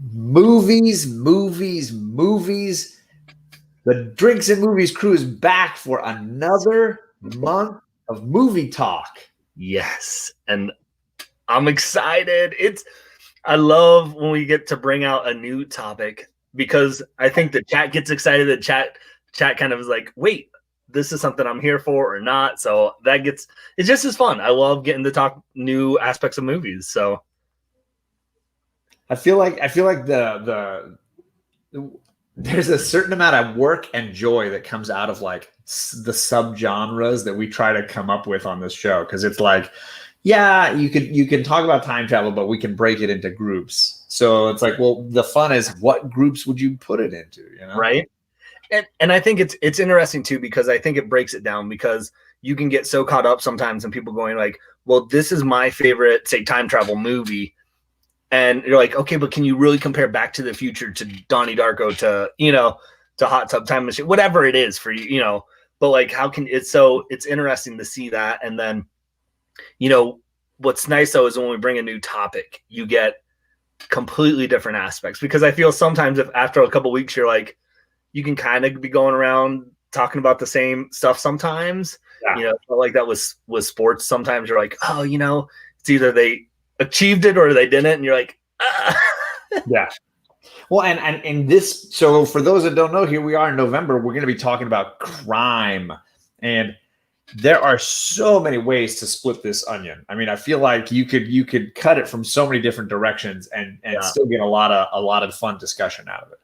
Movies, movies, movies. The Drinks and Movies crew is back for another month of movie talk. Yes, and I'm excited. I love when we get to bring out a new topic because I think the chat gets excited. The chat kind of is like, wait, this is something I'm here for or not. So it's just as fun. I love getting to talk new aspects of movies. So I feel like the there's a certain amount of work and joy that comes out of like the subgenres that we try to come up with on this show, because it's like, yeah, you can talk about time travel, but we can break it into groups. So it's like, well, the fun is, what groups would you put it into, you know? Right. And I think it's interesting too, because I think it breaks it down, because you can get so caught up sometimes in people going like, well, this is my favorite, say, time travel movie. And you're like, okay, but can you really compare Back to the Future to Donnie Darko to, to Hot Tub Time Machine, whatever it is for you, but like, how can it's interesting to see that. And then, what's nice though is when we bring a new topic, you get completely different aspects, because I feel sometimes if after a couple of weeks, you're like, you can kind of be going around talking about the same stuff sometimes. Yeah. Like that was sports. Sometimes you're like, oh, it's either they achieved it or they didn't, and you're like, ah. Yeah. Well, and in this, so for those that don't know, here we are in November, we're going to be talking about crime, and there are so many ways to split this onion. I mean, I feel like you could cut it from so many different directions and still get a lot of fun discussion out of it.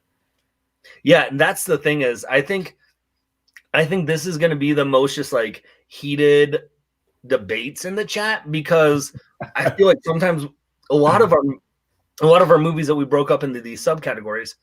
Yeah, and that's the thing is, I think this is going to be the most just like heated debates in the chat, because I feel like sometimes a lot of our movies that we broke up into these subcategories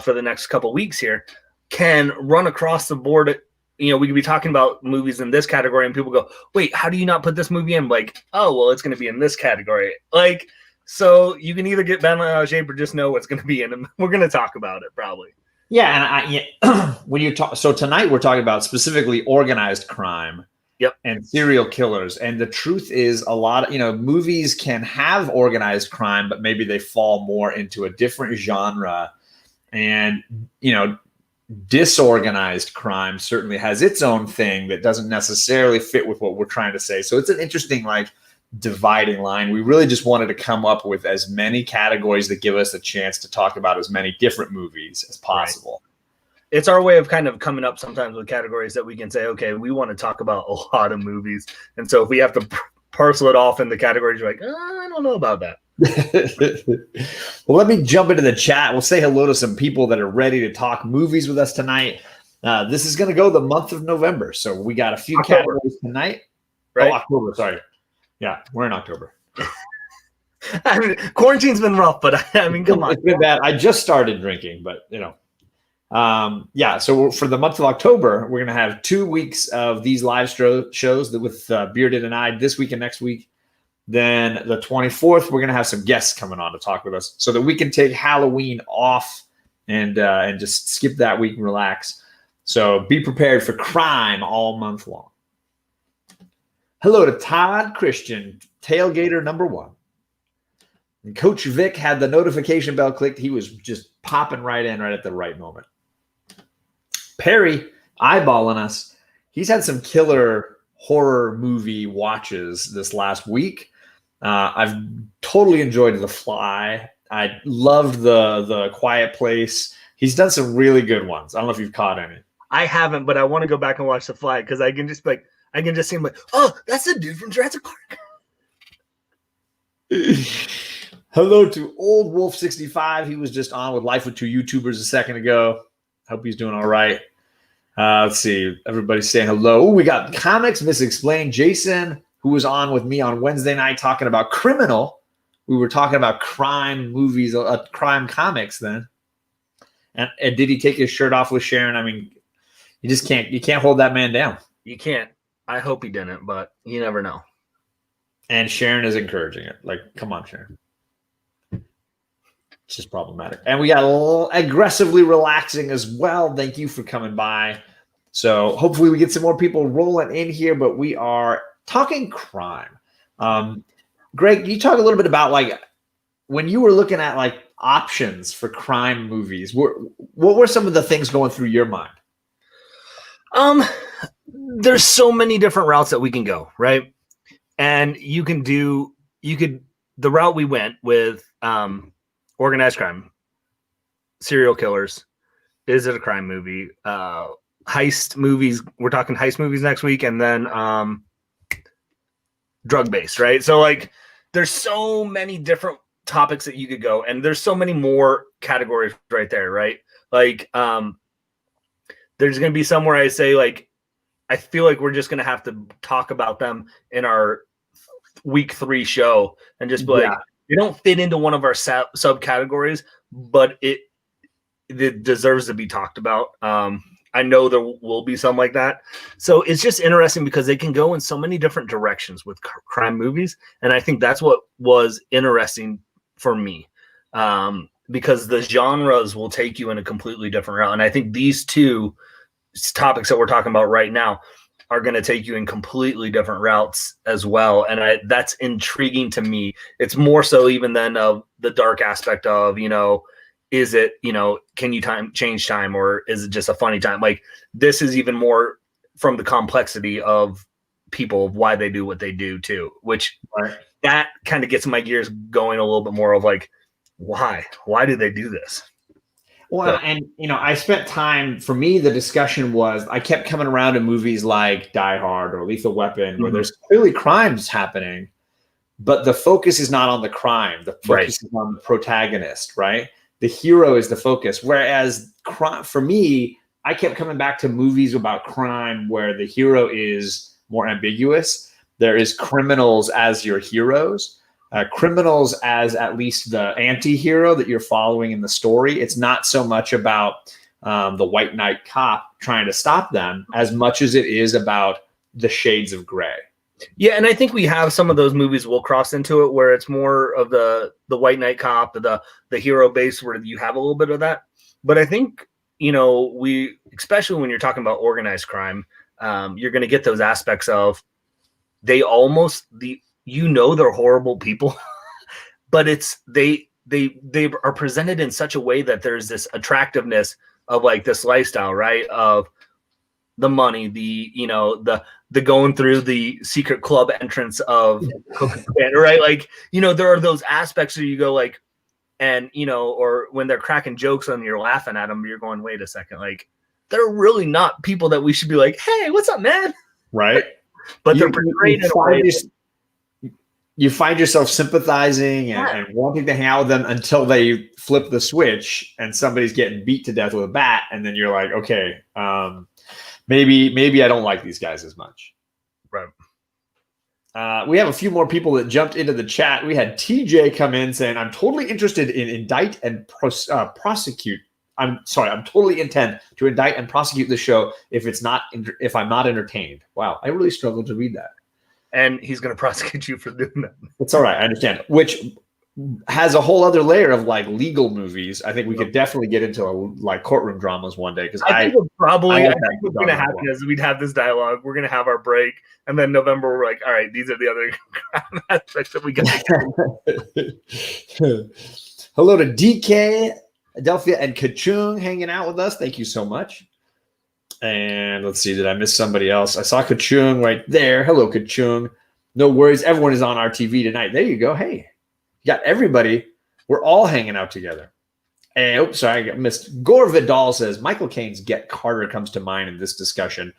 for the next couple of weeks here can run across the board. We could be talking about movies in this category and people go, wait, how do you not put this movie in? Like, oh, well, it's going to be in this category. Like, so you can either get Ben out shape or just know what's going to be in them. We're going to talk about it probably. Yeah, and when you talk, so tonight we're talking about specifically organized crime. Yep. And serial killers. And the truth is, a lot of, movies can have organized crime, but maybe they fall more into a different genre. And, disorganized crime certainly has its own thing that doesn't necessarily fit with what we're trying to say. So it's an interesting, like, dividing line. We really just wanted to come up with as many categories that give us a chance to talk about as many different movies as possible. Right. It's our way of kind of coming up sometimes with categories that we can say, okay, we want to talk about a lot of movies. And so if we have to parcel it off into categories, you're like, I don't know about that. Well, let me jump into the chat. We'll say hello to some people that are ready to talk movies with us tonight. This is going to go the month of November. So we got a few categories tonight. Right? Oh, October, sorry. Yeah, we're in October. I mean, quarantine's been rough, but I mean, come on. It's been bad. I just started drinking, but so for the month of October, we're going to have 2 weeks of these live shows with Bearded and I this week and next week. Then the 24th, we're going to have some guests coming on to talk with us so that we can take Halloween off and just skip that week and relax. So be prepared for crime all month long. Hello to Todd Christian, tailgater number 1. And Coach Vic had the notification bell clicked. He was just popping right in right at the right moment. Perry, eyeballing us. He's had some killer horror movie watches this last week. I've totally enjoyed The Fly. I loved the Quiet Place. He's done some really good ones. I don't know if you've caught any. I haven't, but I want to go back and watch The Fly, because I can just see him like, oh, that's the dude from Jurassic Park. Hello to Old Wolf 65. He was just on with Life with Two YouTubers a second ago. Hope he's doing all right. Let's see. Everybody's saying hello. Ooh, we got Comics Misexplained. Jason, who was on with me on Wednesday night talking about Criminal. We were talking about crime movies, crime comics then. And did he take his shirt off with Sharon? I mean, you can't hold that man down. You can't. I hope he didn't, but you never know. And Sharon is encouraging it. Like, come on, Sharon. It's just problematic. And we got a little aggressively relaxing as well. Thank you for coming by. So hopefully we get some more people rolling in here, but we are talking crime. Greg, can you talk a little bit about, like, when you were looking at like options for crime movies, what were some of the things going through your mind? There's so many different routes that we can go, right? And the route we went with organized crime, serial killers. Is it a crime movie? Heist movies. We're talking heist movies next week, and then drug based, right? So like, there's so many different topics that you could go, and there's so many more categories right there, right? Like, there's going to be somewhere I say like, I feel like we're just going to have to talk about them in our week 3 show and just be like, they don't fit into one of our subcategories, but it deserves to be talked about. I know there will be some like that. So it's just interesting because they can go in so many different directions with crime movies. And I think that's what was interesting for me, because the genres will take you in a completely different route. And I think these 2 topics that we're talking about right now are going to take you in completely different routes as well. And that's intriguing to me. It's more so even than the dark aspect of, is it, can you change time, or is it just a funny time? Like, this is even more from the complexity of people, of why they do what they do too, which that kind of gets my gears going a little bit more of like, why do they do this? Well, and I spent time, for me, the discussion was, I kept coming around to movies like Die Hard or Lethal Weapon, where there's clearly crimes happening, but the focus is not on the crime. The focus is on the protagonist, right? The hero is the focus. Whereas for me, I kept coming back to movies about crime where the hero is more ambiguous. There is criminals as your heroes. Criminals as at least the anti-hero that you're following in the story. It's not so much about the white knight cop trying to stop them as much as it is about the shades of gray. Yeah, and I think we have some of those movies we'll cross into it where it's more of the white knight cop, the hero base, where you have a little bit of that. But I think, we, especially when you're talking about organized crime, you're going to get those aspects of they almost they're horrible people, but it's they are presented in such a way that there's this attractiveness of like this lifestyle, right? Of the money, the going through the secret club entrance of right? Like, there are those aspects where you go like, and or when they're cracking jokes and you're laughing at them, you're going, wait a second, like, they're really not people that we should be like, hey, what's up, man? Right. But they're portrayed in a way. You find yourself sympathizing and wanting to hang out with them until they flip the switch and somebody's getting beat to death with a bat. And then you're like, okay, maybe I don't like these guys as much. Right. We have a few more people that jumped into the chat. We had TJ come in saying, I'm totally interested in indict and prosecute. I'm totally intent to indict and prosecute the show if I'm not entertained. Wow. I really struggled to read that. And he's going to prosecute you for doing that. It's all right. I understand. Which has a whole other layer of like legal movies. I think we could definitely get into like courtroom dramas one day. Because I think what's going to happen is we'd have this dialogue. We're going to have our break. And then November, we're like, all right, these are the other aspects that we got to Hello to DK, Adelphia, and Kachung hanging out with us. Thank you so much. And let's see, did I miss somebody else? I saw Kachung right there. Hello, Kachung. No worries. Everyone is on our TV tonight. There you go. Hey, you got everybody. We're all hanging out together. And oops, sorry, I got missed. Gore Vidal says Michael Caine's Get Carter comes to mind in this discussion.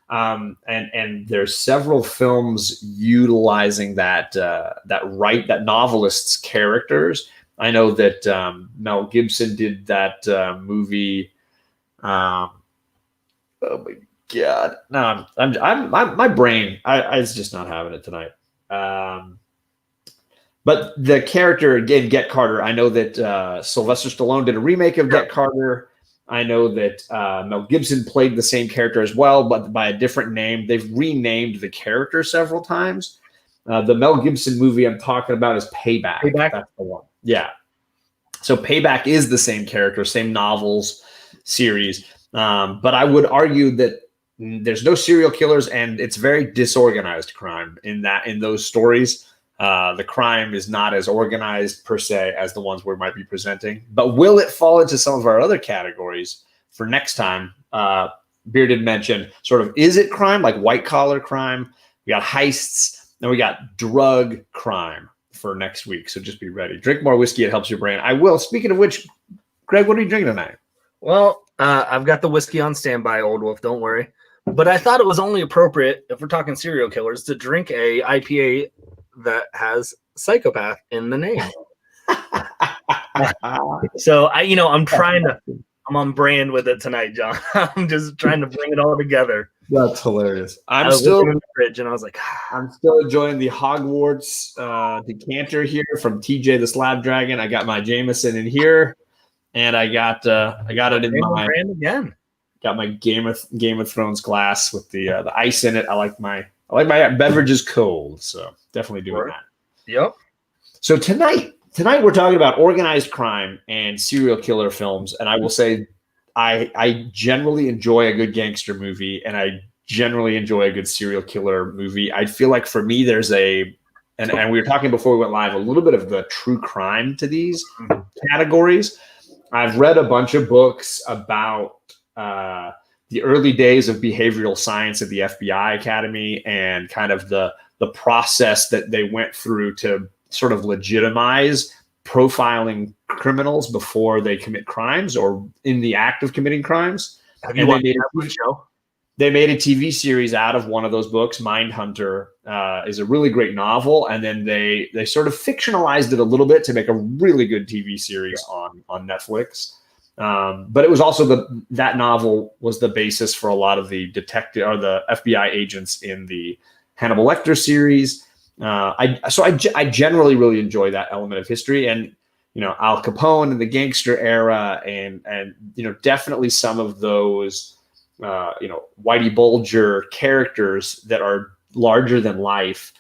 And there's several films utilizing that novelist's characters. I know that Mel Gibson did that movie. Oh my God! No, I'm my brain. I it's just not having it tonight. But the character again, Get Carter. I know that Sylvester Stallone did a remake of Get Carter. I know that Mel Gibson played the same character as well, but by a different name. They've renamed the character several times. The Mel Gibson movie I'm talking about is Payback. That's the one. Yeah. So Payback is the same character, same novels series. But I would argue that there's no serial killers and it's very disorganized crime in those stories. The crime is not as organized per se as the ones we might be presenting, but will it fall into some of our other categories for next time? Bearded mentioned sort of, is it crime, like white collar crime? We got heists, then we got drug crime for next week. So just be ready. Drink more whiskey. It helps your brain. I will. Speaking of which, Greg, what are you drinking tonight? Well, I've got the whiskey on standby, Old Wolf. Don't worry. But I thought it was only appropriate, if we're talking serial killers, to drink a IPA that has psychopath in the name. So I'm on brand with it tonight, John. I'm just trying to bring it all together. That's hilarious. I was still in the fridge and I was like, I'm still enjoying the Hogwarts decanter here from TJ the Slab Dragon. I got my Jameson in here, and I got it in my brand again. Got my Game of Thrones glass with the ice in it. I like my beverages cold, so definitely doing that. Yep. So tonight we're talking about organized crime and serial killer films, and I will say I generally enjoy a good gangster movie, and I generally enjoy a good serial killer movie. I feel like for me there's and we were talking before we went live, a little bit of the true crime to these categories. I've read a bunch of books about the early days of behavioral science at the FBI Academy and kind of the process that they went through to sort of legitimize profiling criminals before they commit crimes or in the act of committing crimes. Have you watched that show? They made a TV series out of one of those books. Mindhunter is a really great novel, and then they sort of fictionalized it a little bit to make a really good TV series on Netflix. But it was also that novel was the basis for a lot of the detective or the FBI agents in the Hannibal Lecter series. I generally really enjoy that element of history, and Al Capone and the gangster era, and definitely some of those Whitey Bulger characters that are larger than life.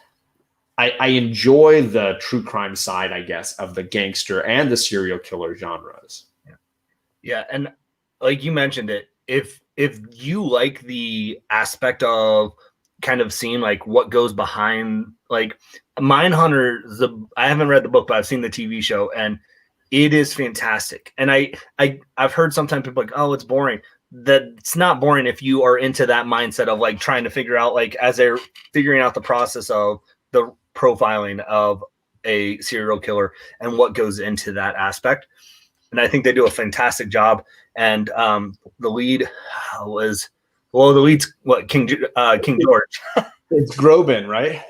I enjoy the true crime side, I guess, of the gangster and the serial killer genres. Yeah, and like you mentioned it, if you like the aspect of kind of seeing like what goes behind, like Mindhunter, I haven't read the book, but I've seen the TV show, and it is fantastic. And I've heard sometimes people like, oh, it's boring. That's not boring if you are into that mindset of like trying to figure out, like as they're figuring out the process of the profiling of a serial killer and what goes into that aspect. And I think they do a fantastic job. And the lead was, the lead's what, King George. It's Groban, right?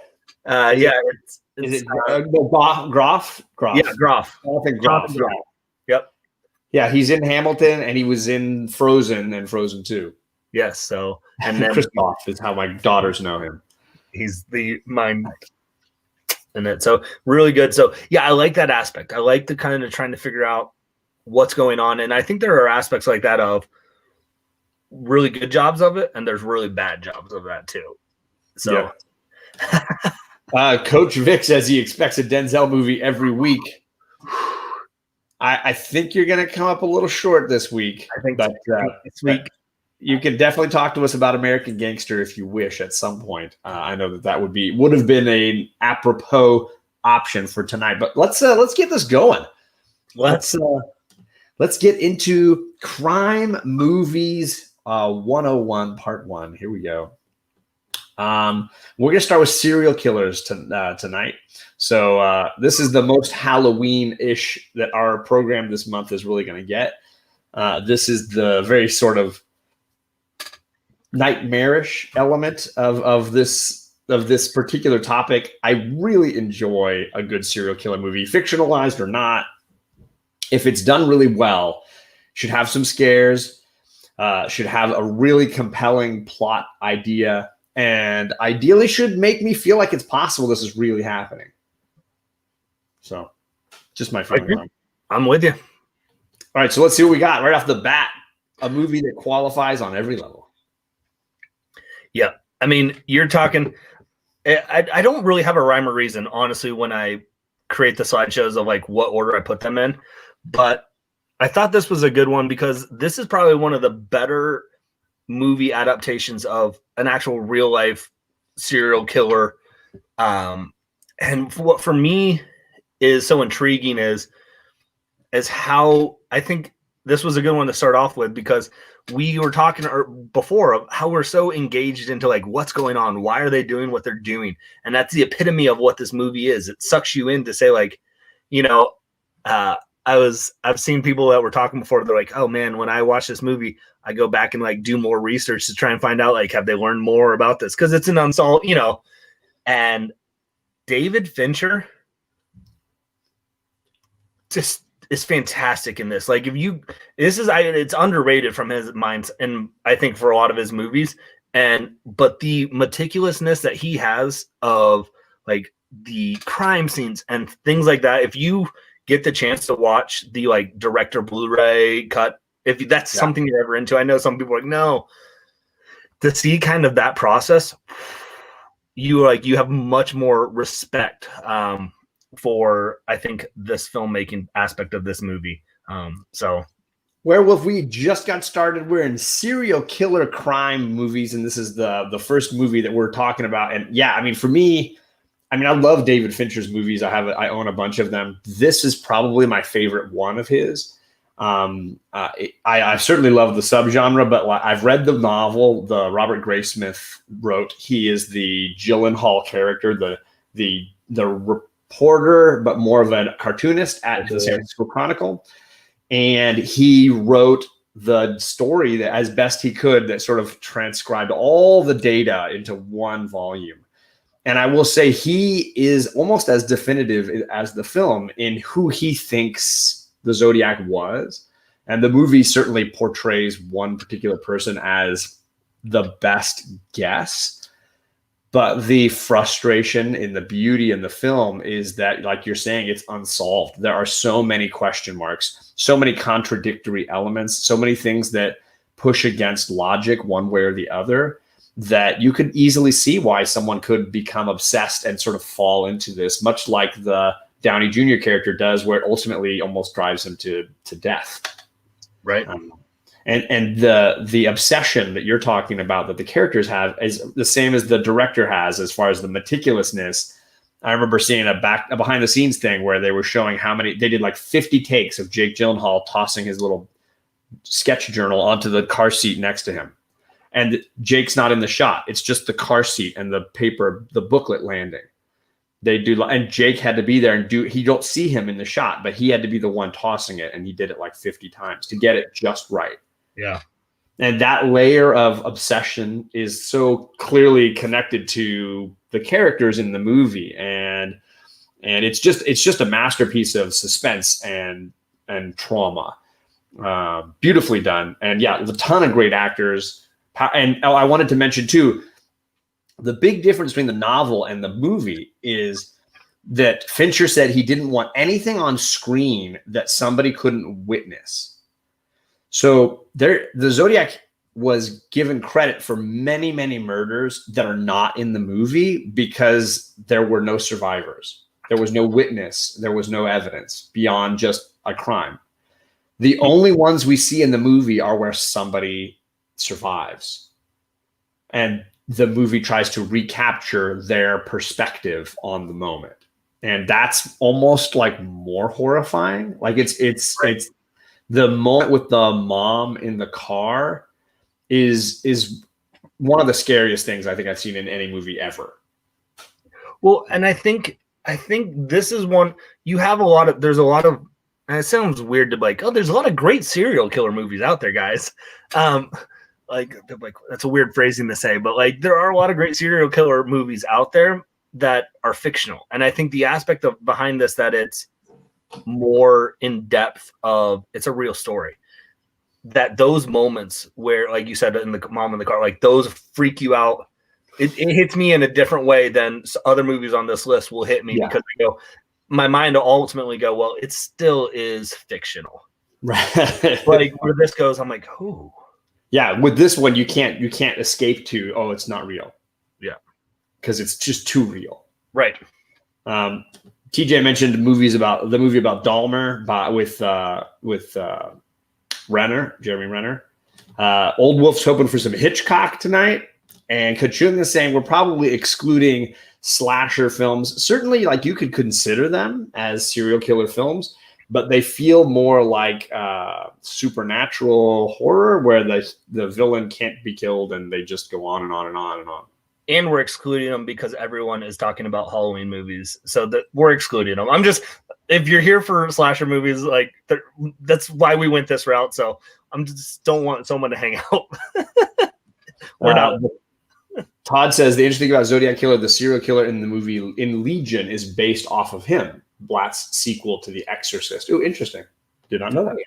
Yeah. Is it Groff? Yeah, Groff. I think Groff. Yep. Yeah, he's in Hamilton, and he was in Frozen and Frozen 2. Yes. So, and then Kristoff is how my daughters know him. He's the mind in it. So really good. So yeah, I like that aspect. I like the kind of trying to figure out what's going on. And I think there are aspects like that of really good jobs of it, and there's really bad jobs of that too. So Coach Vic says he expects a Denzel movie every week. I think you're going to come up a little short this week. I think this week you can definitely talk to us about American Gangster if you wish at some point. I know that would have been an apropos option for tonight. But let's get this going. Let's get into Crime Movies 101 Part 1. Here we go. We're going to start with serial killers tonight. So this is the most Halloween-ish that our program this month is really going to get. This is the very sort of nightmarish element of this particular topic. I really enjoy a good serial killer movie, fictionalized or not. If it's done really well, should have some scares, should have a really compelling plot idea, and ideally should make me feel like it's possible this is really happening. So, just my feeling. I'm with you. All right, so let's see what we got right off the bat. A movie that qualifies on every level. Yeah, I mean, you're talking. I don't really have a rhyme or reason, honestly, when I create the slideshows of like what order I put them in. But I thought this was a good one because this is probably one of the better movie adaptations of an actual real life serial killer. And what for me is so intriguing is how I think this was a good one to start off with, because we were talking before of how we're so engaged into like what's going on, why are they doing what they're doing, and that's the epitome of what this movie is. It sucks you in to say like, you know, I've seen people that were talking before. They're like, oh man, when I watch this movie, I go back and like do more research to try and find out like have they learned more about this, because it's an unsolved, you know. And David Fincher just is fantastic in this. Like, it's underrated from his minds, and I think for a lot of his movies. But the meticulousness that he has of like the crime scenes and things like that. If you get the chance to watch the like director Blu-ray cut, if that's something you're ever into, I know some people are like, no, to see kind of that process, you have much more respect for, I think, this filmmaking aspect of this movie. So Werewolf, we just got started. We're in serial killer crime movies, and this is the first movie that we're talking about. And yeah, I mean, for me, I love David Fincher's movies. I own a bunch of them. This is probably my favorite one of his. I certainly love the subgenre, but I've read the novel the Robert Graysmith wrote. He is the Gyllenhaal character, the reporter, but more of a cartoonist at the San Francisco Chronicle. And he wrote the story that as best he could, that sort of transcribed all the data into one volume. And I will say he is almost as definitive as the film in who he thinks the Zodiac was. And the movie certainly portrays one particular person as the best guess. But the frustration in the beauty in the film is that, like you're saying, it's unsolved. There are so many question marks, so many contradictory elements, so many things that push against logic one way or the other, that you could easily see why someone could become obsessed and sort of fall into this, much like the Downey Jr. character does, where it ultimately almost drives him to death. Right. And the obsession that you're talking about that the characters have is the same as the director has as far as the meticulousness. I remember seeing a behind the scenes thing where they were showing how many, they did like 50 takes of Jake Gyllenhaal tossing his little sketch journal onto the car seat next to him. And Jake's not in the shot. It's just the car seat and the paper, the booklet landing. They do, and Jake had to be there and he don't see him in the shot, but he had to be the one tossing it. And he did it like 50 times to get it just right. Yeah. And that layer of obsession is so clearly connected to the characters in the movie. And it's just a masterpiece of suspense and trauma. Beautifully done. And yeah, a ton of great actors. And I wanted to mention too, the big difference between the novel and the movie is that Fincher said he didn't want anything on screen that somebody couldn't witness. So the Zodiac was given credit for many, many murders that are not in the movie because there were no survivors. There was no witness. There was no evidence beyond just a crime. The only ones we see in the movie are where somebody survives. And the movie tries to recapture their perspective on the moment. And that's almost like more horrifying. Like it's the moment with the mom in the car is one of the scariest things I think I've seen in any movie ever. Well, and I think this is one you have there's a lot of, and it sounds weird to be like, oh, there's a lot of great serial killer movies out there, guys. Like that's a weird phrasing to say, but like there are a lot of great serial killer movies out there that are fictional. And I think the aspect of behind this, that it's more in depth of it's a real story, that those moments where, like you said, in the mom in the car, like those freak you out. It hits me in a different way than other movies on this list will hit me, because my mind will ultimately go, well, it still is fictional. Right. Like where this goes, I'm like, who? Yeah, with this one, you can't escape to, oh, it's not real. Yeah. Because it's just too real. Right. TJ mentioned the movie about Dahmer with Jeremy Renner. Old Wolf's hoping for some Hitchcock tonight. And Kachung is saying we're probably excluding slasher films. Certainly, like you could consider them as serial killer films, but they feel more like supernatural horror where the villain can't be killed and they just go on and on and on and on. And we're excluding them because everyone is talking about Halloween movies, so that we're excluding them. If you're here for slasher movies, like that's why we went this route. So I'm just don't want someone to hang out. We're not. Todd says the interesting thing about Zodiac Killer, the serial killer in the movie in Legion, is based off of him. Blatt's sequel to The Exorcist. Oh, interesting. Did not know that.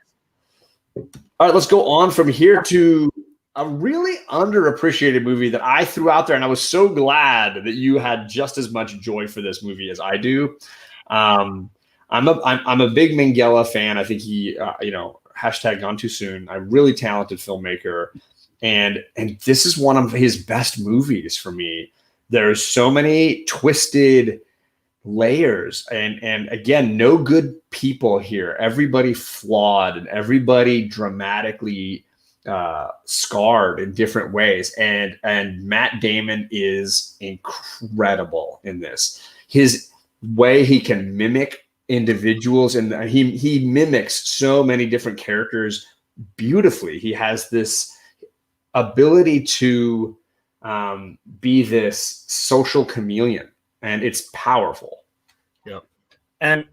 All right, let's go on from here to a really underappreciated movie that I threw out there, and I was so glad that you had just as much joy for this movie as I do. I'm a big Minghella fan. I think he, hashtag gone too soon. A really talented filmmaker, and this is one of his best movies for me. There's so many twisted layers, and again, no good people here. Everybody flawed and everybody dramatically scarred in different ways. And Matt Damon is incredible in this. His way he can mimic individuals, and he mimics so many different characters beautifully. He has this ability to be this social chameleon, and it's powerful. Yeah. And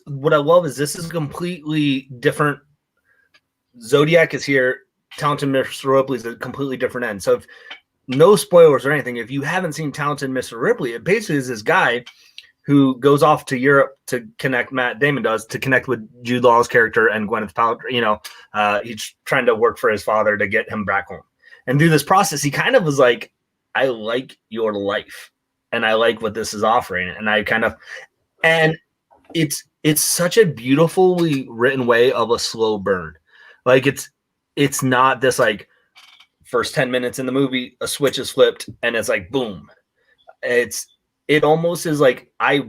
what I love is this is completely different. Zodiac is here. Talented Mr. Ripley is a completely different end. So no spoilers or anything. If you haven't seen Talented Mr. Ripley, it basically is this guy who goes off to Europe to connect, Matt Damon does, to connect with Jude Law's character and Gwyneth Paltrow. He's trying to work for his father to get him back home. And through this process, he kind of was like, I like your life and I like what this is offering. And it's such a beautifully written way of a slow burn. Like it's not this like first 10 minutes in the movie, a switch is flipped and it's like, boom. It almost is like, I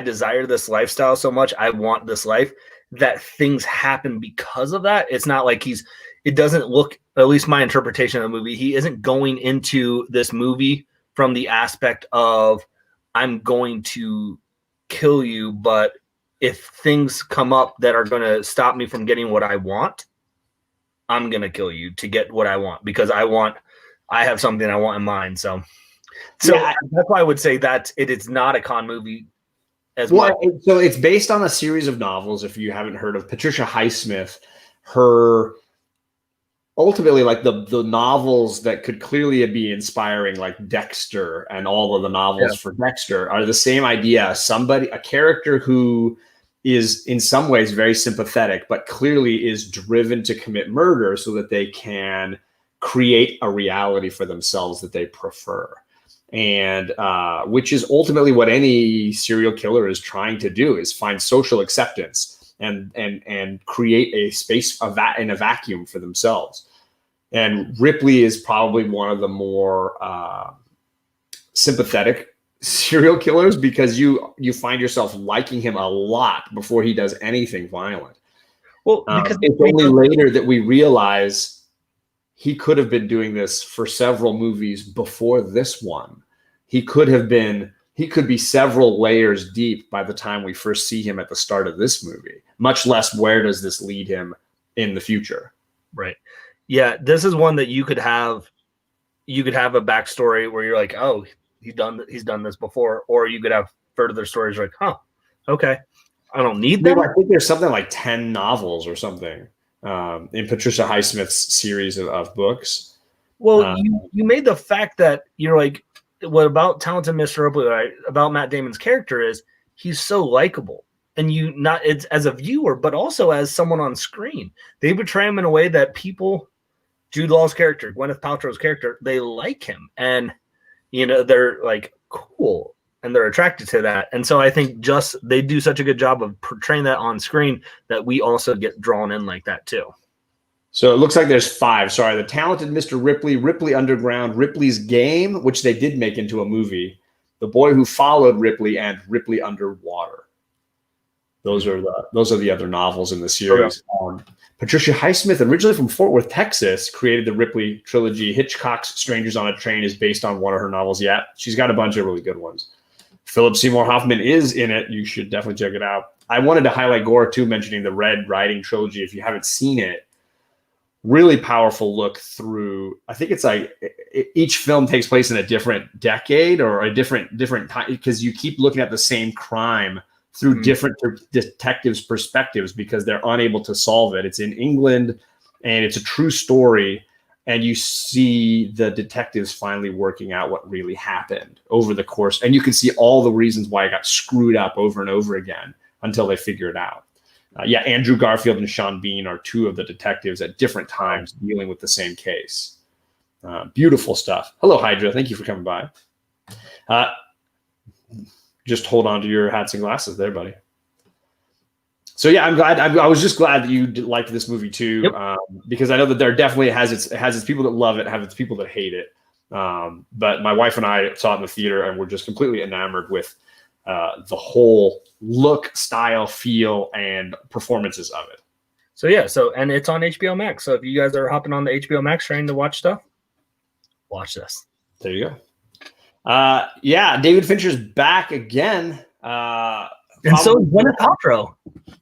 desire this lifestyle so much. I want this life, that things happen because of that. It's not like it doesn't look, at least my interpretation of the movie, he isn't going into this movie from the aspect of I'm going to kill you, but if things come up that are going to stop me from getting what I want, I'm going to kill you to get what I want, because I have something I want in mind. So yeah, that's why I would say that it is not a con movie as much. So it's based on a series of novels. If you haven't heard of Patricia Highsmith, her ultimately like the novels that could clearly be inspiring, like Dexter and all of the novels for Dexter, are the same idea. A character who is in some ways very sympathetic, but clearly is driven to commit murder so that they can create a reality for themselves that they prefer. And which is ultimately what any serial killer is trying to do, is find social acceptance and create a space in a vacuum for themselves. And Ripley is probably one of the more sympathetic serial killers, because you find yourself liking him a lot before he does anything violent. Well, because it's only later that we realize he could have been doing this for several movies before this one. He could be several layers deep by the time we first see him at the start of this movie, much less where does this lead him in the future. Right. Yeah. This is one that you could have a backstory where you're like, oh, he's done this before. Or you could have further stories like, huh, okay, I don't need that. I think there's something like 10 novels or something in Patricia Highsmith's series of books. Well, you made the fact that you're like, what about Talented Mr. Ripley, right? About Matt Damon's character is he's so likable, and it's as a viewer, but also as someone on screen. They portray him in a way that people, Jude Law's character, Gwyneth Paltrow's character, they like him, and they're like cool, and they're attracted to that. And so I think they do such a good job of portraying that on screen that we also get drawn in like that too. So it looks like there's 5. Sorry, The Talented Mr. Ripley, Ripley Underground, Ripley's Game, which they did make into a movie, The Boy Who Followed Ripley, and Ripley Underwater. Those are the other novels in the series. Patricia Highsmith, originally from Fort Worth, Texas, created the Ripley trilogy. Hitchcock's Strangers on a Train is based on one of her novels. Yeah, she's got a bunch of really good ones. Philip Seymour Hoffman is in it. You should definitely check it out. I wanted to highlight Gore, too, mentioning the Riding Trilogy. If you haven't seen it, really powerful look through. I think it's like each film takes place in a different decade or a different time, because you keep looking at the same crime through different detectives' perspectives because they're unable to solve it. It's in England, and it's a true story, and you see the detectives finally working out what really happened over the course, and you can see all the reasons why it got screwed up over and over again until they figure it out. Andrew Garfield and Sean Bean are two of the detectives at different times dealing with the same case. Beautiful stuff. Hello, Hydra. Thank you for coming by. Just hold on to your hats and glasses there, buddy. So yeah, I'm glad. I was just glad that you liked this movie too, yep. Because I know that there definitely has its people that love it, have its people that hate it. But my wife and I saw it in the theater, and we're just completely enamored with the whole look, style, feel, and performances of it. So yeah, and it's on HBO Max. So if you guys are hopping on the HBO Max train to watch stuff, watch this. There you go. David Fincher's back again. And so is Gwyneth Paltrow.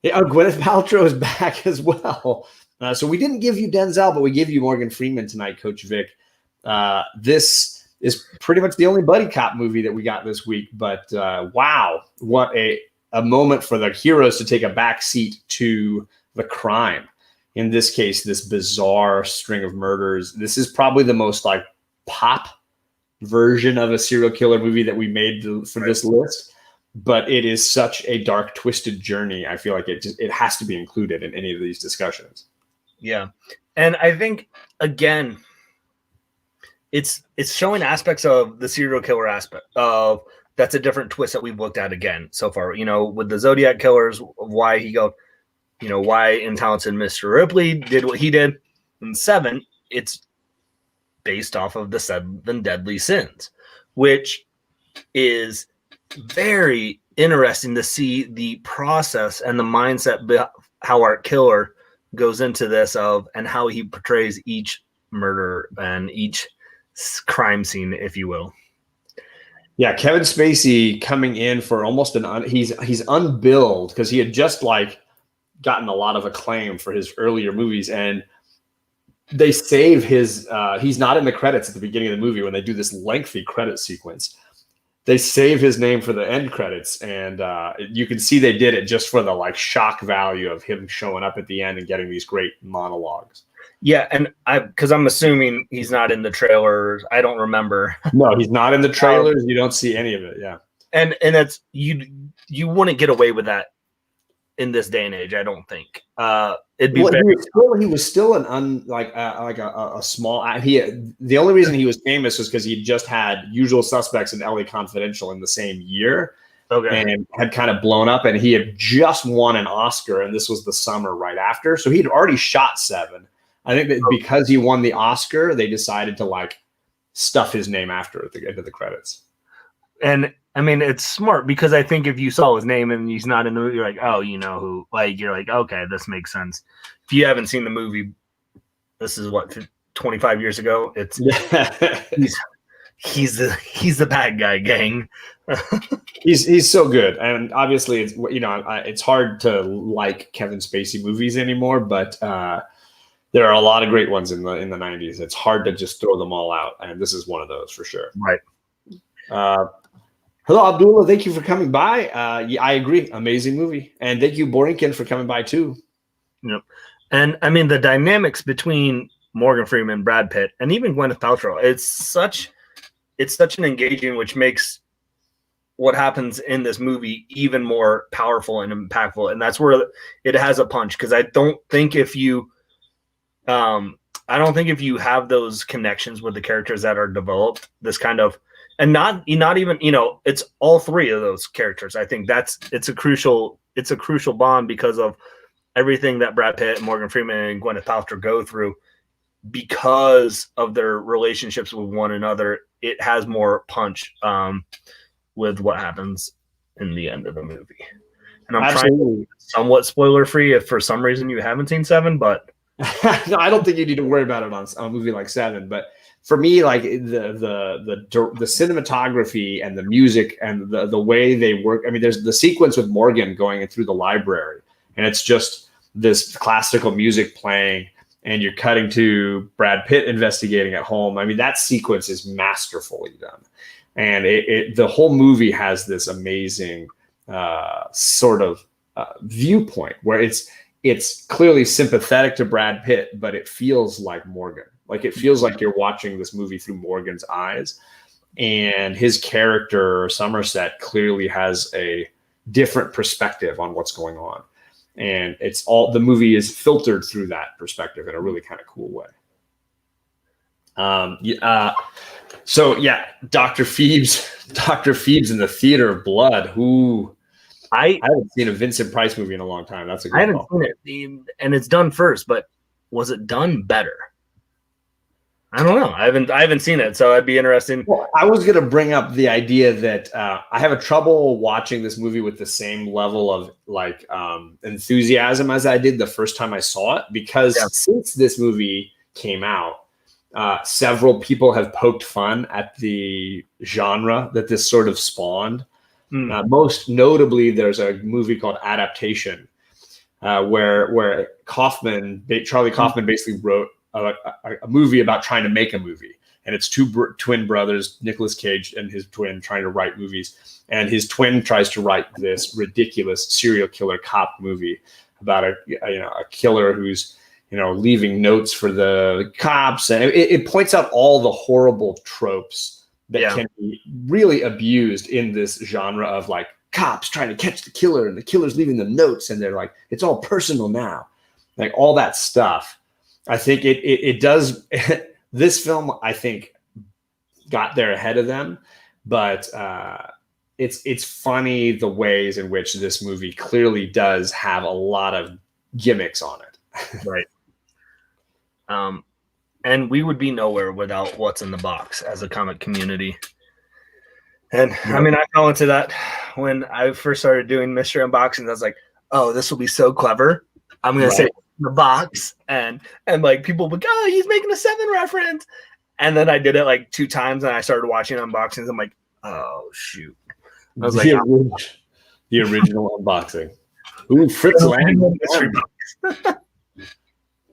Yeah, Gwyneth Paltrow is back as well. So we didn't give you Denzel, but we gave you Morgan Freeman tonight, Coach Vic. This is pretty much the only buddy cop movie that we got this week. But wow, what a moment for the heroes to take a back seat to the crime. In this case, this bizarre string of murders. This is probably the most like pop version of a serial killer movie that we made for this list. But it is such a dark, twisted journey. I feel like it has to be included in any of these discussions. Yeah. And I think, again, it's showing aspects of the serial killer aspect of that's a different twist that we've looked at again so far, with the Zodiac killers, why Talented Mr. Ripley did what he did. In 7, it's based off of the 7 deadly sins, which is very interesting to see the process and the mindset how our killer goes into this and how he portrays each murder and each crime scene, if you will. Yeah, Kevin Spacey coming in for almost he's unbilled because he had just gotten a lot of acclaim for his earlier movies, and they save his he's not in the credits at the beginning of the movie when they do this lengthy credit sequence. They save his name for the end credits, and you can see they did it just for the shock value of him showing up at the end and getting these great monologues. Yeah, and because I'm assuming he's not in the trailers. I don't remember. No, he's not in the trailers. You don't see any of it. Yeah, and that's you wouldn't get away with that in this day and age. I don't think. It'd be he was still a small. The only reason he was famous was because he just had Usual Suspects and LA Confidential in the same year, and had kind of blown up. And he had just won an Oscar, and this was the summer right after. So he'd already shot 7. I think that because he won the Oscar, they decided to stuff his name after at the end of the credits. And I mean, it's smart because I think if you saw his name and he's not in the movie, you're like, oh, you know who? You're like, okay, this makes sense. If you haven't seen the movie, this is 25 years ago. It's he's the bad guy, gang. he's so good, and obviously it's it's hard to like Kevin Spacey movies anymore, but there are a lot of great ones in the 90s. It's hard to just throw them all out, and this is one of those for sure. Right. Hello, Abdullah. Thank you for coming by. I agree. Amazing movie. And thank you, Borinkin, for coming by too. Yep. And I mean, the dynamics between Morgan Freeman, Brad Pitt, and even Gwyneth Paltrow, it's such an engaging, which makes what happens in this movie even more powerful and impactful. And that's where it has a punch. Because I don't think if you have those connections with the characters that are developed, this kind of, and not even, it's all 3 of those characters. I think it's a crucial bond because of everything that Brad Pitt, Morgan Freeman, and Gwyneth Paltrow go through. Because of their relationships with one another, it has more punch with what happens in the end of the movie. And I'm trying to be somewhat spoiler free if for some reason you haven't seen 7, but no, I don't think you need to worry about it on a movie like 7. But for me, like the cinematography and the music and the way they work. I mean, there's the sequence with Morgan going through the library, and it's just this classical music playing, and you're cutting to Brad Pitt investigating at home. I mean, that sequence is masterfully done, and the whole movie has this amazing sort of viewpoint where it's clearly sympathetic to Brad Pitt, but it feels like Morgan. Like it feels like you're watching this movie through Morgan's eyes, and his character Somerset clearly has a different perspective on what's going on. And the movie is filtered through that perspective in a really kind of cool way. So yeah, Dr. Phoebes in the Theater of Blood. Who I haven't seen a Vincent Price movie in a long time. That's a good I haven't call. seen it, and it's done first, but was it done better? I don't know. I haven't seen it, so I'd be interested. Well, I was going to bring up the idea that I have a trouble watching this movie with the same level of like enthusiasm as I did the first time I saw it, because since this movie came out, several people have poked fun at the genre that this sort of spawned. Most notably, there's a movie called Adaptation, where Charlie Kaufman basically wrote a movie about trying to make a movie, and it's two twin brothers, Nicolas Cage and his twin, trying to write movies, and his twin tries to write this ridiculous serial killer cop movie about a killer who's leaving notes for the cops, and it points out all the horrible tropes that can be really abused in this genre of like cops trying to catch the killer and the killer's leaving them notes, and they're like, it's all personal now, like all that stuff. I think it does. This film, I think, got there ahead of them, but it's funny the ways in which this movie clearly does have a lot of gimmicks on it. Right. And we would be nowhere without What's in the Box as a comic community. And I mean, I fell into that when I first started doing mystery unboxings. I was like, oh, this will be so clever. I'm going to say the box, and like people would go, oh, he's making a 7 reference. And then I did it like 2 times, and I started watching unboxings. I'm like, oh shoot. I was the original unboxing. Ooh, Fritz Lang.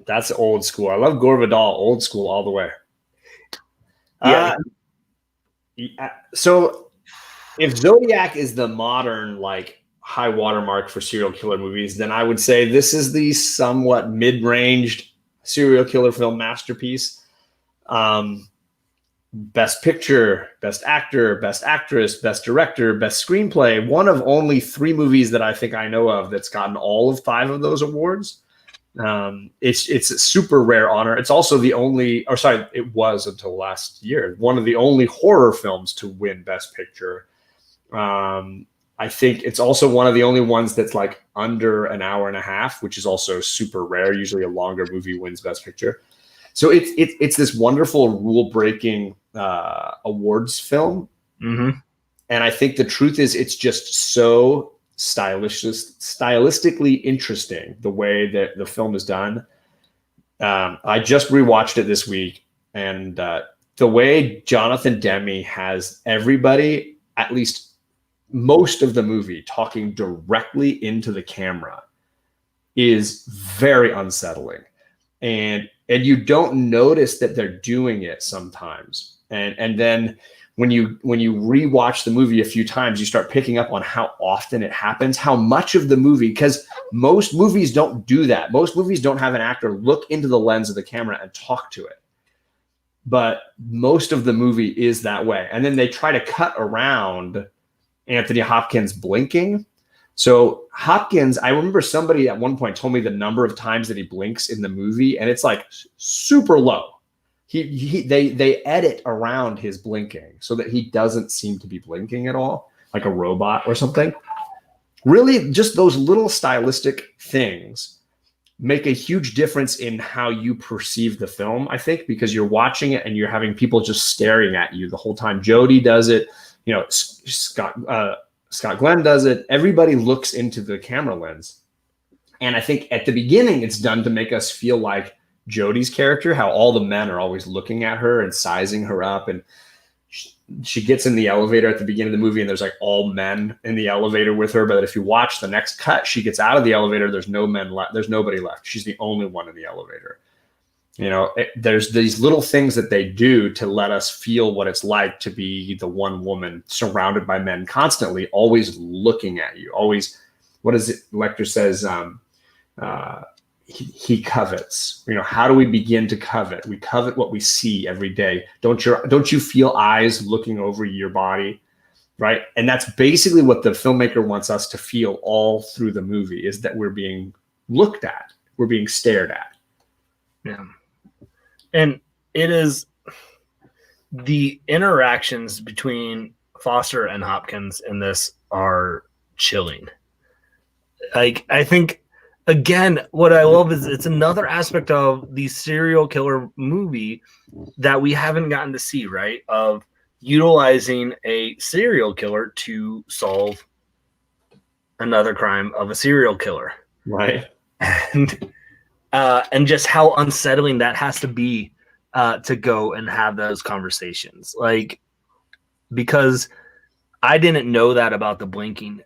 That's old school. I love Gore Vidal, old school all the way. So if Zodiac is the modern like high watermark for serial killer movies, then I would say this is the somewhat mid-ranged serial killer film masterpiece. Best picture, best actor, best actress, best director, best screenplay. One of only 3 movies that I think I know of that's gotten all of 5 of those awards. It's a super rare honor. It's also the only, it was until last year, one of the only horror films to win best picture. I think it's also one of the only ones that's like under an hour and a half, which is also super rare. Usually a longer movie wins best picture. So it's this wonderful rule-breaking awards film. Mm-hmm. And I think the truth is it's just so stylistically interesting the way that the film is done. I just rewatched it this week, and the way Jonathan Demme has everybody, at least most of the movie, talking directly into the camera is very unsettling. And you don't notice that they're doing it sometimes. And then when you rewatch the movie a few times, you start picking up on how often it happens, how much of the movie, because most movies don't do that. Most movies don't have an actor look into the lens of the camera and talk to it. But most of the movie is that way. And then they try to cut around Anthony Hopkins blinking. So Hopkins, I remember somebody at one point told me the number of times that he blinks in the movie, and it's like super low. They edit around his blinking so that he doesn't seem to be blinking at all, like a robot or something. Really, just those little stylistic things make a huge difference in how you perceive the film, I think, because you're watching it and you're having people just staring at you the whole time. Jodie does it. Scott Glenn does it. Everybody looks into the camera lens. And I think at the beginning, it's done to make us feel like Jodie's character, how all the men are always looking at her and sizing her up. And she gets in the elevator at the beginning of the movie, and there's like all men in the elevator with her. But if you watch the next cut, she gets out of the elevator. There's no men left. There's nobody left. She's the only one in the elevator. There's these little things that they do to let us feel what it's like to be the one woman surrounded by men constantly, always looking at you. Always, what is it? Lecter says, he covets. How do we begin to covet? We covet what we see every day. Don't you feel eyes looking over your body, right? And that's basically what the filmmaker wants us to feel all through the movie, is that we're being looked at, we're being stared at. Yeah. And it is the interactions between Foster and Hopkins in this are chilling. Like, I think, again, what I love is it's another aspect of the serial killer movie that we haven't gotten to see, right? Of utilizing a serial killer to solve another crime of a serial killer. Right. And just how unsettling that has to be to go and have those conversations. Like, because I didn't know that about the blinking,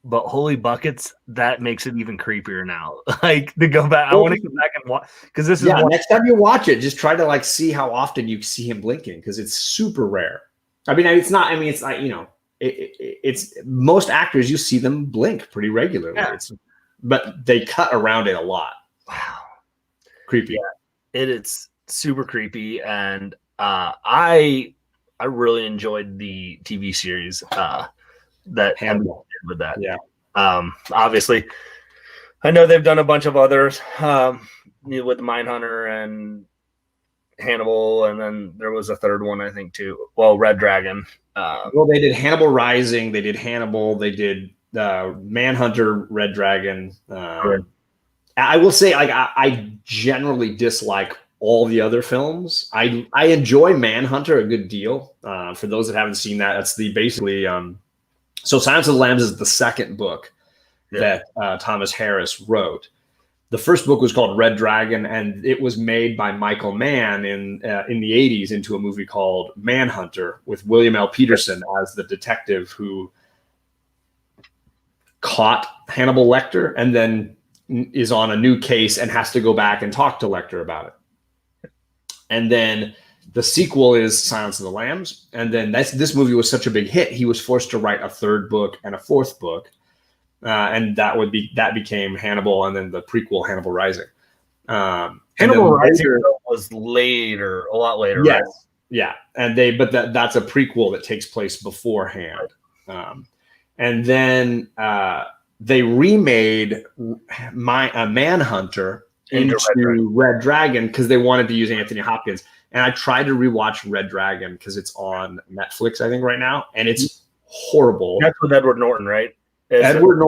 but holy buckets, that makes it even creepier now. Like, to go back, I want to go back and watch, because this is next time you watch it, just try to like see how often you see him blinking, because it's super rare. it's most actors, you see them blink pretty regularly. Yeah. But they cut around it a lot. Wow. Creepy. Yeah, it's super creepy. And I really enjoyed the TV series that Hannibal did with that. Yeah. Obviously, I know they've done a bunch of others with Mindhunter and Hannibal, and then there was a third one, I think, too. Well, Red Dragon. Well, they did Hannibal Rising. They did Hannibal. They did Manhunter, Red Dragon. I will say, like, I generally dislike all the other films. I enjoy Manhunter a good deal. For those that haven't seen that, that's basically so Silence of the Lambs is the second book that Thomas Harris wrote. The first book was called Red Dragon, and it was made by Michael Mann in the 80s into a movie called Manhunter with William L. Peterson as the detective who caught Hannibal Lecter and then is on a new case and has to go back and talk to Lecter about it. And then the sequel is Silence of the Lambs. And then this movie was such a big hit, he was forced to write a third book and a fourth book. And that became Hannibal, and then the prequel Hannibal Rising. Hannibal Rising was later, a lot later. Yes. Right? Yeah. And that's a prequel that takes place beforehand. And then they remade Manhunter into Red Dragon because they wanted to use Anthony Hopkins. And I tried to rewatch Red Dragon because it's on Netflix, I think, right now, and it's horrible. That's with Edward Norton, right? Edward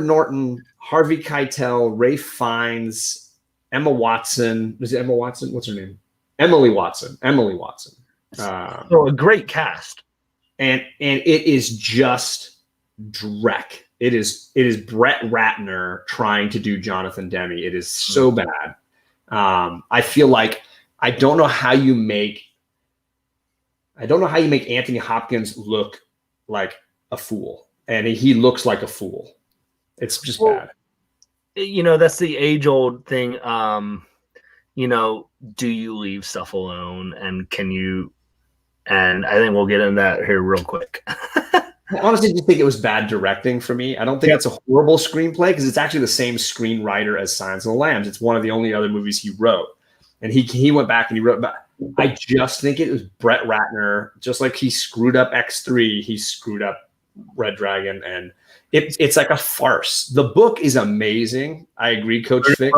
Norton, Harvey Keitel, Ralph Fiennes, Emma Watson. Was it Emma Watson? What's her name? Emily Watson. So a great cast. And it is just dreck. It is Brett Ratner trying to do Jonathan Demme. It is so bad. I feel like I don't know how you make Anthony Hopkins look like a fool. And he looks like a fool. It's just bad. That's the age-old thing. Do you leave stuff alone? And can you? And I think we'll get into that here real quick. I honestly just think it was bad directing for me. I don't think it's a horrible screenplay because it's actually the same screenwriter as Silence of the Lambs. It's one of the only other movies he wrote. And he went back and he wrote back. I just think it was Brett Ratner. Just like he screwed up X3, he screwed up Red Dragon, and it's like a farce. The book is amazing. I agree, Coach Vic.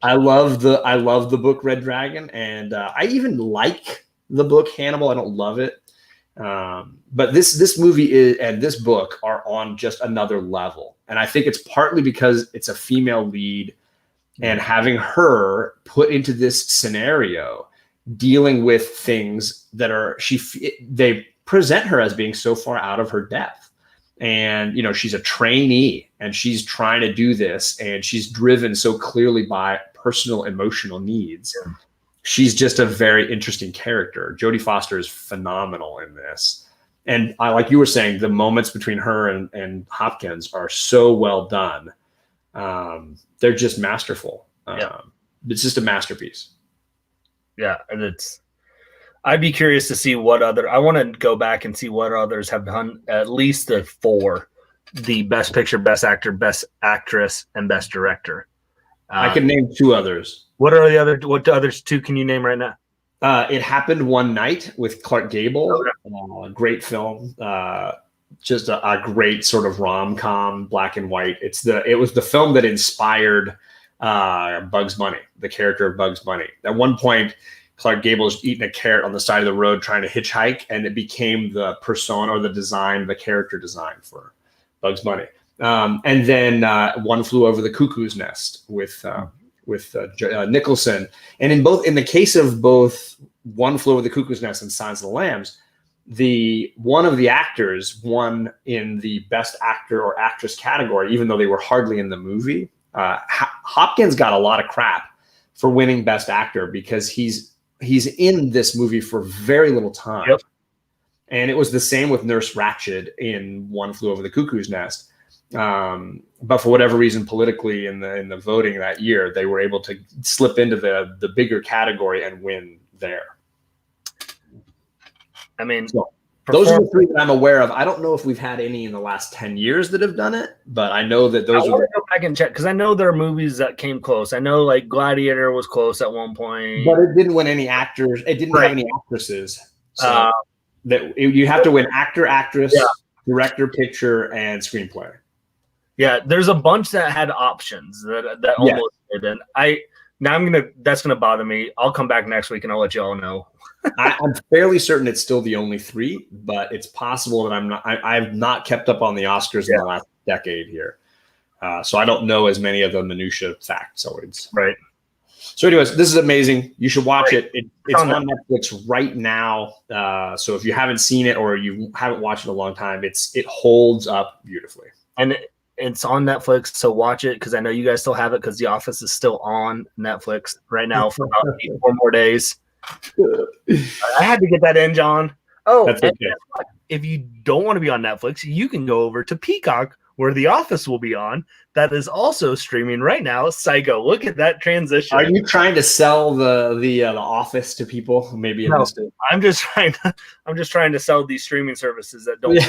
I love the book Red Dragon, and I even like the book Hannibal. I don't love it, but this movie and this book are on just another level, and I think it's partly because it's a female lead, and having her put into this scenario, dealing with things that are present her as being so far out of her depth. And, she's a trainee and she's trying to do this, and she's driven so clearly by personal emotional needs. Yeah. She's just a very interesting character. Jodie Foster is phenomenal in this. And like you were saying, the moments between her and Hopkins are so well done. They're just masterful. It's just a masterpiece. Yeah. And I'd be curious to see I want to go back and see what others have done, at least the 4, the Best Picture, Best Actor, Best Actress, and Best Director. I can name 2 others. What others 2 can you name right now? It Happened One Night with Clark Gable. Okay. Great film. Just a great sort of rom-com, black and white. It was the film that inspired Bugs Bunny, the character of Bugs Bunny. At one point, Clark Gable is eating a carrot on the side of the road trying to hitchhike, and it became the persona or the character design for Bugs Bunny. And then One Flew Over the Cuckoo's Nest with Nicholson. And in the case of both One Flew Over the Cuckoo's Nest and Silence of the Lambs, one of the actors won in the Best Actor or Actress category, even though they were hardly in the movie. Hopkins got a lot of crap for winning Best Actor because he's in this movie for very little time. Yep. And it was the same with Nurse Ratched in One Flew Over the Cuckoo's Nest. But for whatever reason, politically in the voting that year, they were able to slip into the bigger category and win there. I mean, so those are the 3 that I'm aware of. I don't know if we've had any in the last 10 years that have done it, but I know that those. I want to go back and check because I know there are movies that came close. I know like Gladiator was close at one point, but it didn't win any actors. It didn't have any actresses. So you have to win actor, actress, director, picture, and screenplay. Yeah, there's a bunch that had options that almost did, and that's gonna bother me. I'll come back next week and I'll let you all know. I'm fairly certain it's still the only 3, but it's possible that I've not kept up on the Oscars in the last decade here, so I don't know as many of the minutia factoids. Right. So, anyways, this is amazing. You should watch it. It's on Netflix right now. So if you haven't seen it or you haven't watched it in a long time, it holds up beautifully. And it's on Netflix, so watch it because I know you guys still have it because The Office is still on Netflix right now for about 4 more days. I had to get that in, John. Oh, that's okay. If you don't want to be on Netflix, you can go over to Peacock where The Office will be on. That is also streaming right now. Psycho, look at that transition. Are you trying to sell the Office to people who maybe have missed it? I'm just trying to sell these streaming services that don't.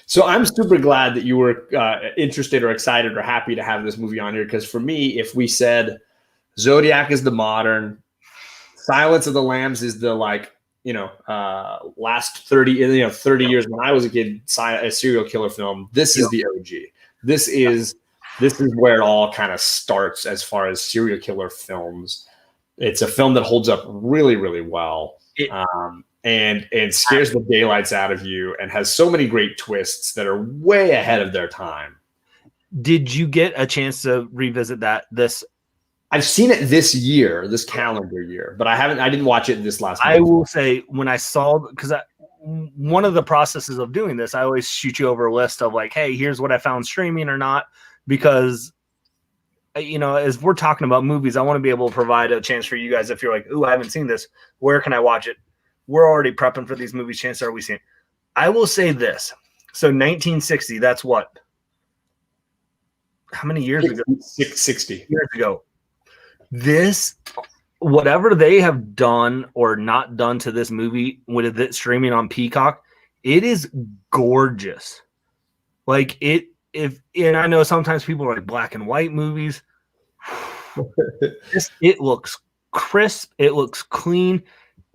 So I'm super glad that you were interested or excited or happy to have this movie on here, because for me, if we said Zodiac is the modern, Silence of the Lambs is the last 30 years when I was a kid, a serial killer film. This is the OG. This is where it all kind of starts as far as serial killer films. It's a film that holds up really, really well. And scares the daylights out of you and has so many great twists that are way ahead of their time. Did you get a chance to revisit this? I've seen it this calendar year, but I didn't watch it this last month. I will say when I saw, because one of the processes of doing this, I always shoot you over a list of like, hey, here's what I found streaming or not, because as we're talking about movies, I want to be able to provide a chance for you guys. If you're like, ooh, I haven't seen this, where can I watch it? We're already prepping for these movies. Chances are we seeing. I will say this. So 1960, that's what? How many years ago? 60 years ago. This, whatever they have done or not done to this movie with it streaming on Peacock, it is gorgeous. Like and I know sometimes people are like black and white movies. It looks crisp. It looks clean.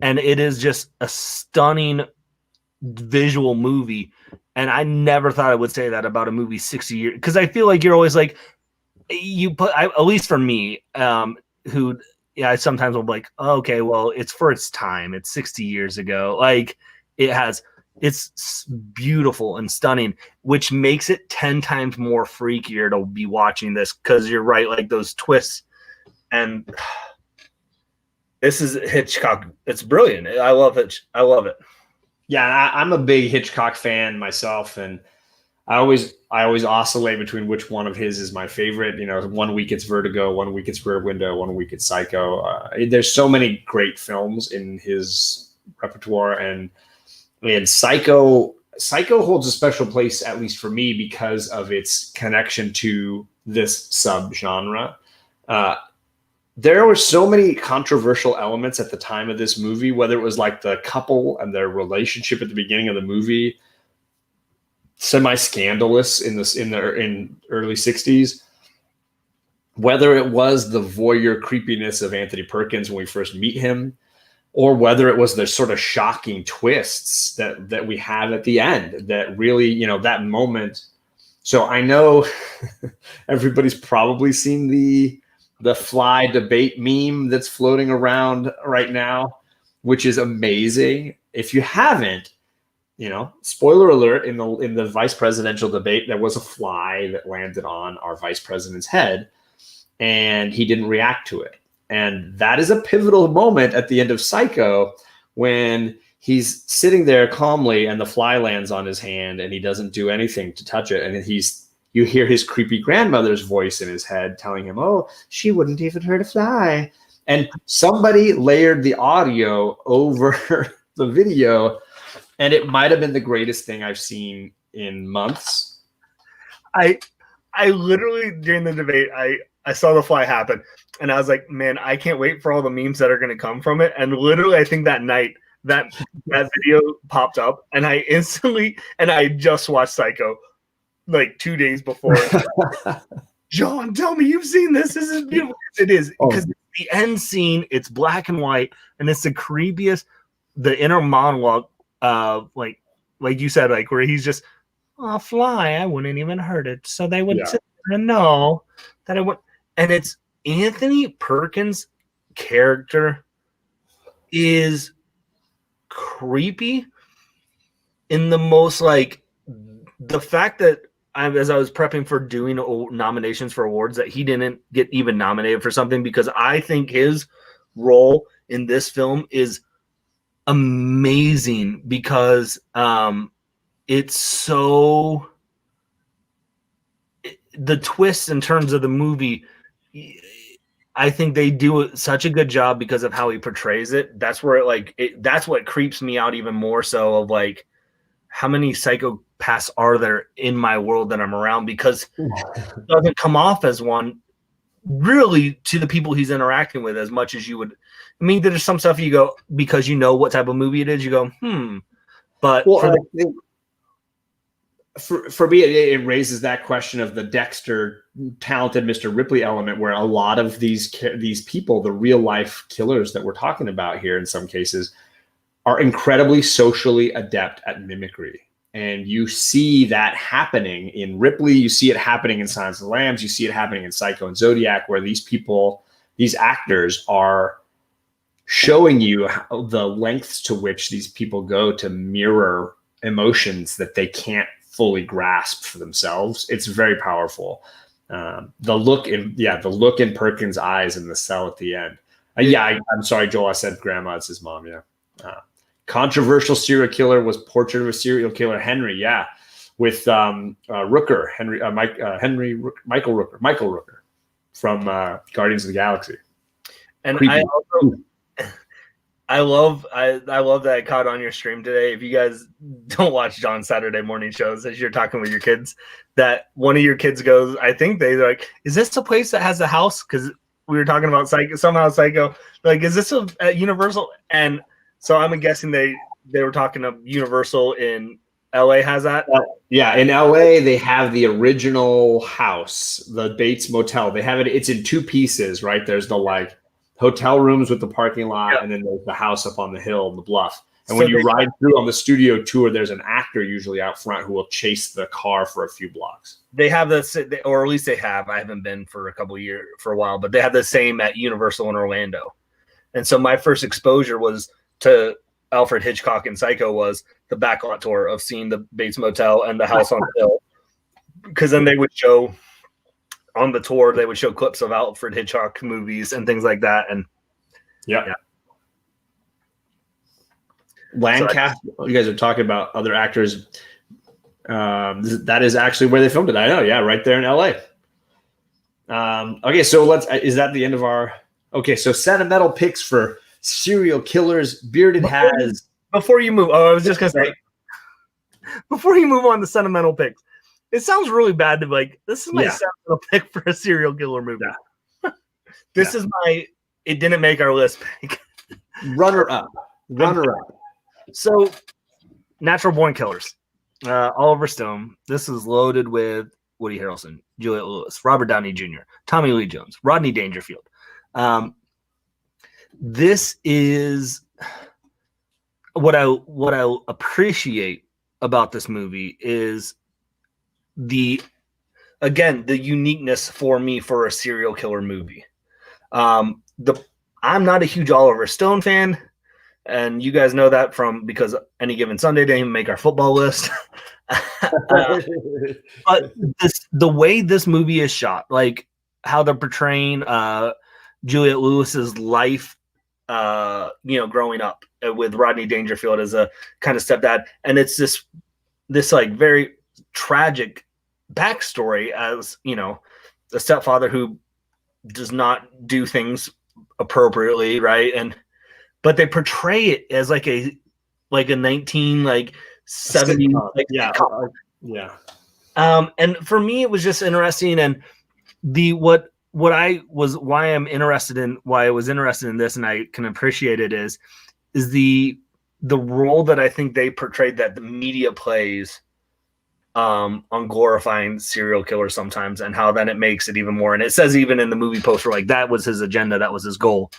And it is just a stunning visual movie. And I never thought I would say that about a movie 60 years. Because I feel like you're always like, at least for me, I sometimes will be like, oh, okay, well, it's for its time. It's 60 years ago. Like it's beautiful and stunning, which makes it 10 times more freakier to be watching this. Because you're right, like those twists. And This is Hitchcock. It's brilliant. I love it. I love it. Yeah, I'm a big Hitchcock fan myself, and I always oscillate between which one of his is my favorite. You know, one week it's Vertigo, one week it's Rear Window, one week it's Psycho. There's so many great films in his repertoire, and Psycho holds a special place, at least for me, because of its connection to this subgenre. There were so many controversial elements at the time of this movie, whether it was like the couple and their relationship at the beginning of the movie, semi-scandalous in early 60s, whether it was the voyeur creepiness of Anthony Perkins when we first meet him, or whether it was the sort of shocking twists that we have at the end that really, you know, that moment. So I know everybody's probably seen the fly debate meme that's floating around right now, which is amazing. If you haven't, you know, spoiler alert, in the vice presidential debate, there was a fly that landed on our vice president's head, and he didn't react to it. And that is a pivotal moment at the end of Psycho, when he's sitting there calmly and the fly lands on his hand and he doesn't do anything to touch it. And you hear his creepy grandmother's voice in his head telling him, oh, she wouldn't even hurt a fly. And somebody layered the audio over the video, and it might have been the greatest thing I've seen in months. I literally, during the debate, I saw the fly happen, and I was like, man, I can't wait for all the memes that are going to come from it. And literally, I think that night that video popped up, and I just watched Psycho like 2 days before. John, tell me you've seen this. This is beautiful. It is, because the end scene, it's black and white, and it's the creepiest. The inner monologue, like you said, like where he's just, oh, fly, I wouldn't even hurt it, so they would know that I would. And it's Anthony Perkins' character is creepy in the most, like, the fact that as I was prepping for doing nominations for awards, that he didn't get even nominated for something, because I think his role in this film is amazing, because it's so, the twists in terms of the movie, I think they do such a good job because of how he portrays it. That's where that's what creeps me out even more so, of like, how many psychopaths are there in my world that I'm around, because it doesn't come off as one really to the people he's interacting with as much as you would. I mean, there's some stuff you go, because you know what type of movie it is, you go, But for me, it raises that question of the Dexter talented Mr. Ripley element, where a lot of these people, the real life killers that we're talking about here in some cases, are incredibly socially adept at mimicry. And you see that happening in Ripley. You see it happening in Silence of the Lambs. You see it happening in Psycho and Zodiac, where these actors are showing you the lengths to which these people go to mirror emotions that they can't fully grasp for themselves. It's very powerful. The look in Perkins' eyes in the cell at the end. I'm sorry, Joel. I said grandma. It's his mom. Yeah. Controversial serial killer was Portrait of a Serial Killer, Henry. Yeah, with Rooker, Michael Rooker from Guardians of the Galaxy. And I love that I caught on your stream today. If you guys don't watch John's Saturday morning shows as you're talking with your kids, that one of your kids goes, I think they're like, is this the place that has the house? Because we were talking about Psycho. Like, is this a Universal? And so I'm guessing they were talking of Universal in LA has that. Yeah, in LA they have the original house, the Bates Motel. They have it. It's in two pieces, right? There's the like hotel rooms with the parking lot, and then there's the house up on the hill, the bluff. And when you ride through on the studio tour, there's an actor usually out front who will chase the car for a few blocks. They have this, or at least they have. I haven't been for a while, but they have the same at Universal in Orlando. And so my first exposure was to Alfred Hitchcock and Psycho was the backlot tour of seeing the Bates Motel and the house on the hill. Because then they would show on the tour, they would show clips of Alfred Hitchcock movies and things like that. And Lancaster. You guys are talking about other actors. That is actually where they filmed it. I know. Yeah, right there in LA. Okay, so is that the end of our? Okay, so sentimental picks for serial killers. Bearded has. Before you move, I was just gonna say. Before you move on to sentimental picks, it sounds really bad to be like, this is my sentimental pick for a serial killer movie. Yeah. This is my. It didn't make our list pick. Runner up. So, Natural Born Killers. Oliver Stone. This is loaded with Woody Harrelson, Juliette Lewis, Robert Downey Jr., Tommy Lee Jones, Rodney Dangerfield. This is what I appreciate about this movie is the uniqueness for me for a serial killer movie. I'm not a huge Oliver Stone fan. And you guys know that because Any Given Sunday didn't even make our football list. But the way this movie is shot, like how they're portraying Juliette Lewis's life, growing up with Rodney Dangerfield as a kind of stepdad, and it's this like very tragic backstory as a stepfather who does not do things appropriately, right? But they portray it as like a 70s. 70s and for me it was just interesting, and why I was interested in this and I can appreciate it is the role that I think they portrayed that the media plays on glorifying serial killers sometimes, and how then it makes it even more. And it says even in the movie poster, like that was his agenda, that was his goal.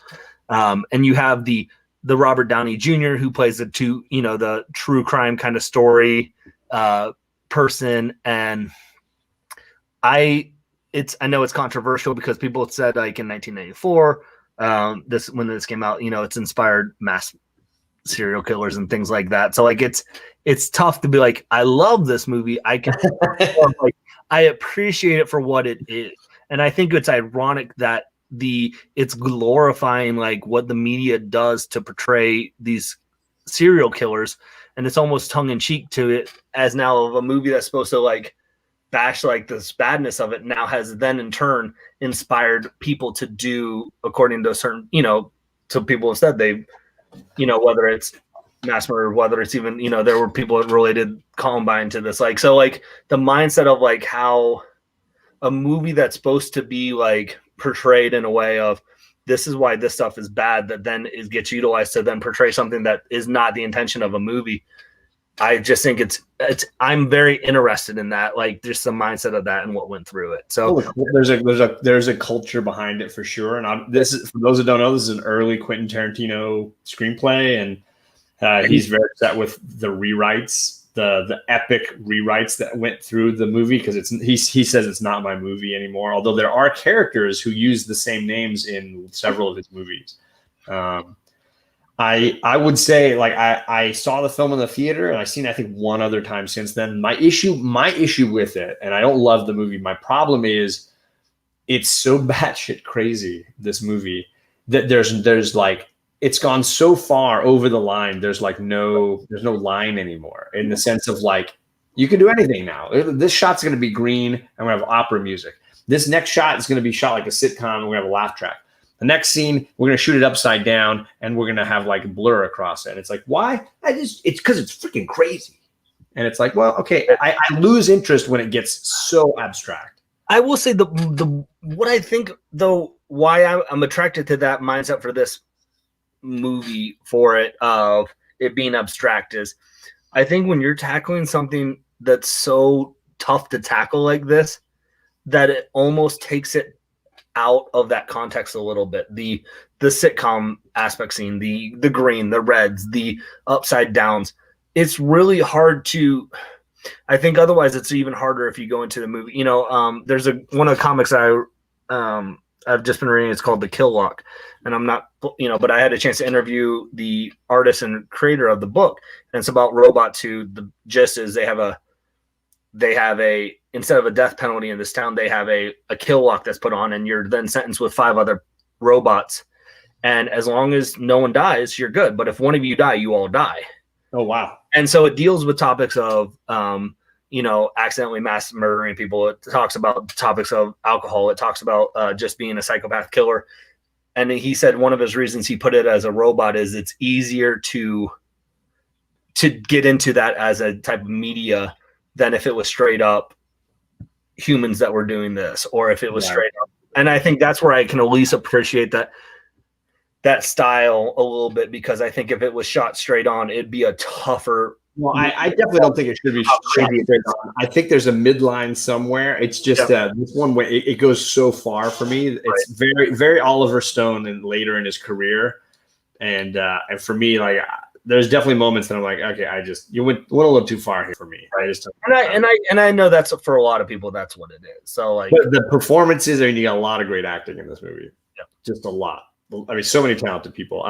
And you have the Robert Downey Jr. who plays the true crime kind of story person. And I know it's controversial because people had said like in 1994, when this came out, it's inspired mass serial killers and things like that. So like it's tough to be like, I love this movie. I appreciate it for what it is. And I think it's ironic that it's glorifying like what the media does to portray these serial killers, and it's almost tongue in cheek to it as now of a movie that's supposed to like bash like this badness of it now has then in turn inspired people to do according to a certain, so people have said they, whether it's mass murder, whether it's even, there were people that related Columbine to this, like, so like the mindset of like how a movie that's supposed to be like portrayed in a way of this is why this stuff is bad, that then gets utilized to then portray something that is not the intention of a movie. I just think I'm very interested in that, like just the mindset of that and what went through it. So there's a culture behind it for sure. And this is, for those that don't know, this is an early Quentin Tarantino screenplay, and he's very upset with the rewrites, the epic rewrites that went through the movie, because he says it's not my movie anymore. Although there are characters who use the same names in several of his movies. I would say, like, I saw the film in the theater, and I've seen it, I think, one other time since then. My issue with it, and I don't love the movie. My problem is it's so batshit crazy, this movie, that there's like, it's gone so far over the line. There's no line anymore, in the sense of like, you can do anything now. This shot's going to be green, and we're going to have opera music. This next shot is going to be shot like a sitcom, and we're going to have a laugh track. The next scene, we're going to shoot it upside down, and we're going to have like blur across it. And it's like, why? It's because it's freaking crazy. And it's like, well, okay, I lose interest when it gets so abstract. I will say what I think though, why I'm attracted to that mindset for this movie, for it of it being abstract, is I think when you're tackling something that's so tough to tackle like this, that it almost takes it out of that context a little bit. The sitcom aspect scene, the green, the reds, the upside downs. It's really hard to, I think otherwise it's even harder if you go into the movie. There's one of the comics I've just been reading, it's called The Kill Lock. And I'm not, but I had a chance to interview the artist and creator of the book. And it's about robots who, the gist is they have a, instead of a death penalty in this town, they have a kill lock that's put on, and you're then sentenced with 5 other robots. And as long as no one dies, you're good. But if one of you die, you all die. Oh, wow. And so it deals with topics of, accidentally mass murdering people. It talks about topics of alcohol. It talks about just being a psychopath killer. And he said one of his reasons he put it as a robot is it's easier to get into that as a type of media than if it was straight up humans that were doing this, or if it was straight up. And I think that's where I can at least appreciate that style a little bit, because I think if it was shot straight on, it'd be a tougher. Well, I definitely don't think it should be shot straight on. I think there's a midline somewhere. It's just this one way it goes so far for me. It's very, very Oliver Stone and later in his career, and for me, like there's definitely moments that I'm like, okay, you went a little too far here for me. I just and I know that's for a lot of people. That's what it is. So like the performances, I mean, you got a lot of great acting in this movie. Yeah, just a lot. I mean, so many talented people.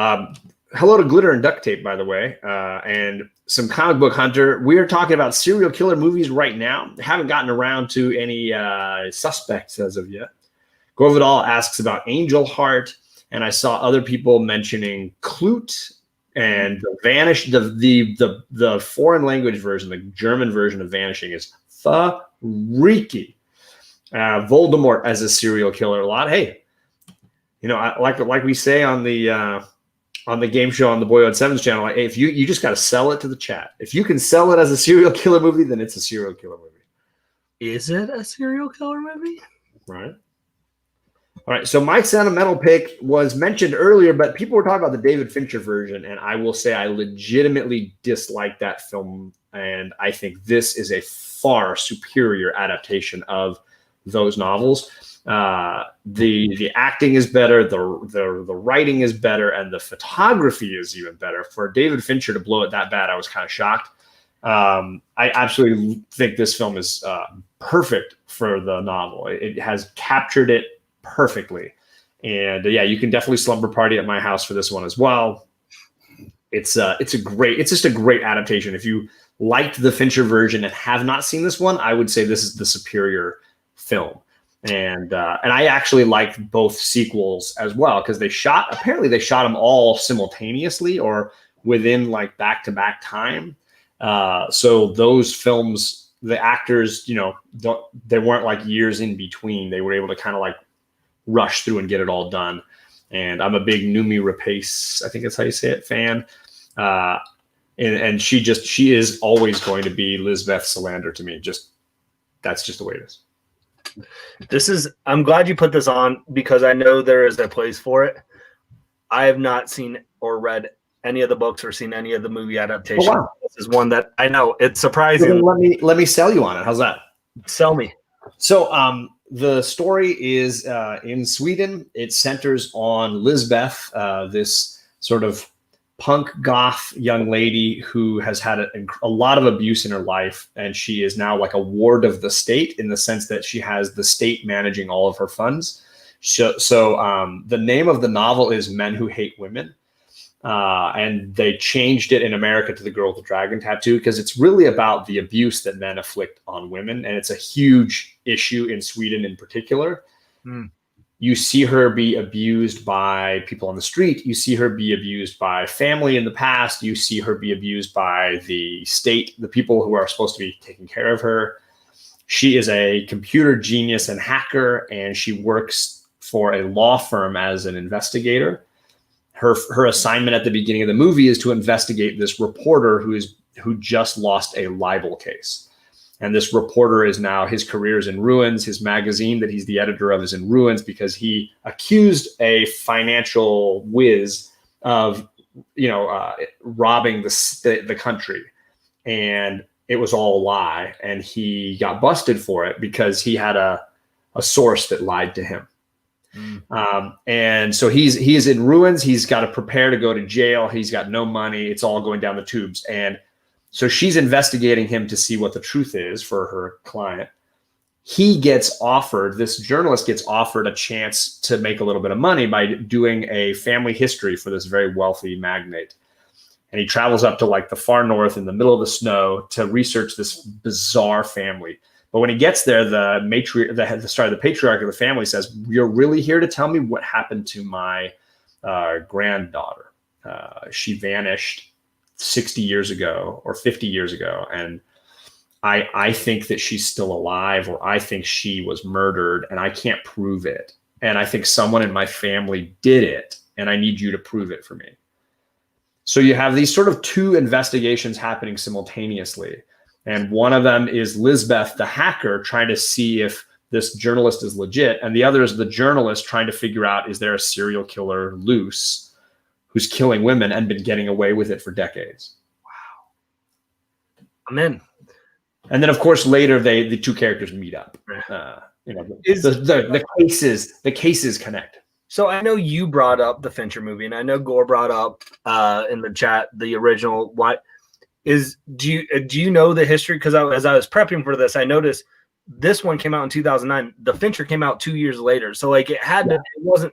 Hello to Glitter and Duct Tape, by the way, and some Comic Book Hunter. We are talking about serial killer movies right now. Haven't gotten around to any suspects as of yet. Gorvidal asks about Angel Heart, and I saw other people mentioning Clute and the foreign language version, the German version of Vanishing is freaky. Voldemort as a serial killer a lot. Hey, like we say on the game show on the Boyhood Sevens channel, like, hey, if you just got to sell it to the chat. If you can sell it as a serial killer movie, then it's a serial killer movie. Is it a serial killer movie? Right. All right. So my sentimental pick was mentioned earlier, but people were talking about the David Fincher version, and I will say I legitimately dislike that film, and I think this is a far superior adaptation of those novels. The acting is better, the writing is better, and the photography is even better. For David Fincher to blow it that bad, I was kind of shocked. I absolutely think this film is perfect for the novel. It has captured it perfectly, and you can definitely slumber party at my house for this one as well. It's just a great adaptation. If you liked the Fincher version and have not seen this one, I would say this is the superior film. And I actually like both sequels as well, because apparently they shot them all simultaneously or within like back-to-back time. So those films, the actors, they weren't like years in between. They were able to kind of like rush through and get it all done. And I'm a big Noomi Rapace, I think that's how you say it, fan. And she is always going to be Lisbeth Salander to me. That's just the way it is. I'm glad you put this on, because I know there is a place for it. I have not seen or read any of the books or seen any of the movie adaptations. Oh, wow. This is one that I know it's surprising. Let me sell you on it. How's that? Sell me. So the story is in Sweden. It centers on Lisbeth, this sort of punk goth young lady who has had a lot of abuse in her life, and she is now like a ward of the state in the sense that she has the state managing all of her funds. So the name of the novel is Men Who Hate Women, and they changed it in America to The Girl with the Dragon Tattoo because it's really about the abuse that men inflict on women, and it's a huge issue in Sweden in particular. You see her be abused by people on the street. You see her be abused by family in the past. You see her be abused by the state, the people who are supposed to be taking care of her. She is a computer genius and hacker, and she works for a law firm as an investigator. Her assignment at the beginning of the movie is to investigate this reporter who just lost a libel case. And this reporter is now, his career is in ruins. His magazine that he's the editor of is in ruins because he accused a financial whiz of, robbing the country. And it was all a lie. And he got busted for it because he had a source that lied to him. And so he is in ruins. He's got to prepare to go to jail. He's got no money. It's all going down the tubes. And so she's investigating him to see what the truth is for her client. This journalist gets offered a chance to make a little bit of money by doing a family history for this very wealthy magnate. And he travels up to like the far north in the middle of the snow to research this bizarre family. But when he gets there, the patriarch of the family says, "You're really here to tell me what happened to my granddaughter? She vanished 60 years ago or 50 years ago. And I think that she's still alive, or I think she was murdered and I can't prove it. And I think someone in my family did it and I need you to prove it for me. So you have these sort of two investigations happening simultaneously. And one of them is Lisbeth, the hacker, trying to see if this journalist is legit. And the other is the journalist trying to figure out, is there a serial killer loose who's killing women and been getting away with it for decades? Wow. I'm in. And then, of course, later the two characters meet up. The cases connect. So I know you brought up the Fincher movie, and I know Gore brought up in the chat the original. What is do you know the history? Because as I was prepping for this, I noticed this one came out in 2009. The Fincher came out 2 years later. So like it wasn't.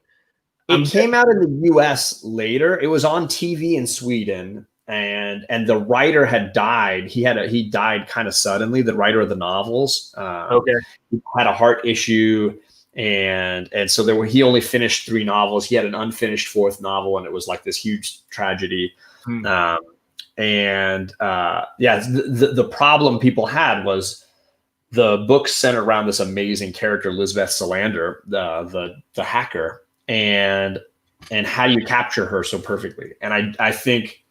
It came out in the U.S. later. It was on TV in Sweden. And the writer had died. He died kind of suddenly. The writer of the novels. He had a heart issue, and so he only finished 3 novels. He had an unfinished 4th novel, and it was like this huge tragedy. The problem people had was the book centered around this amazing character, Lisbeth Salander, the hacker, and how do you capture her so perfectly? And I think,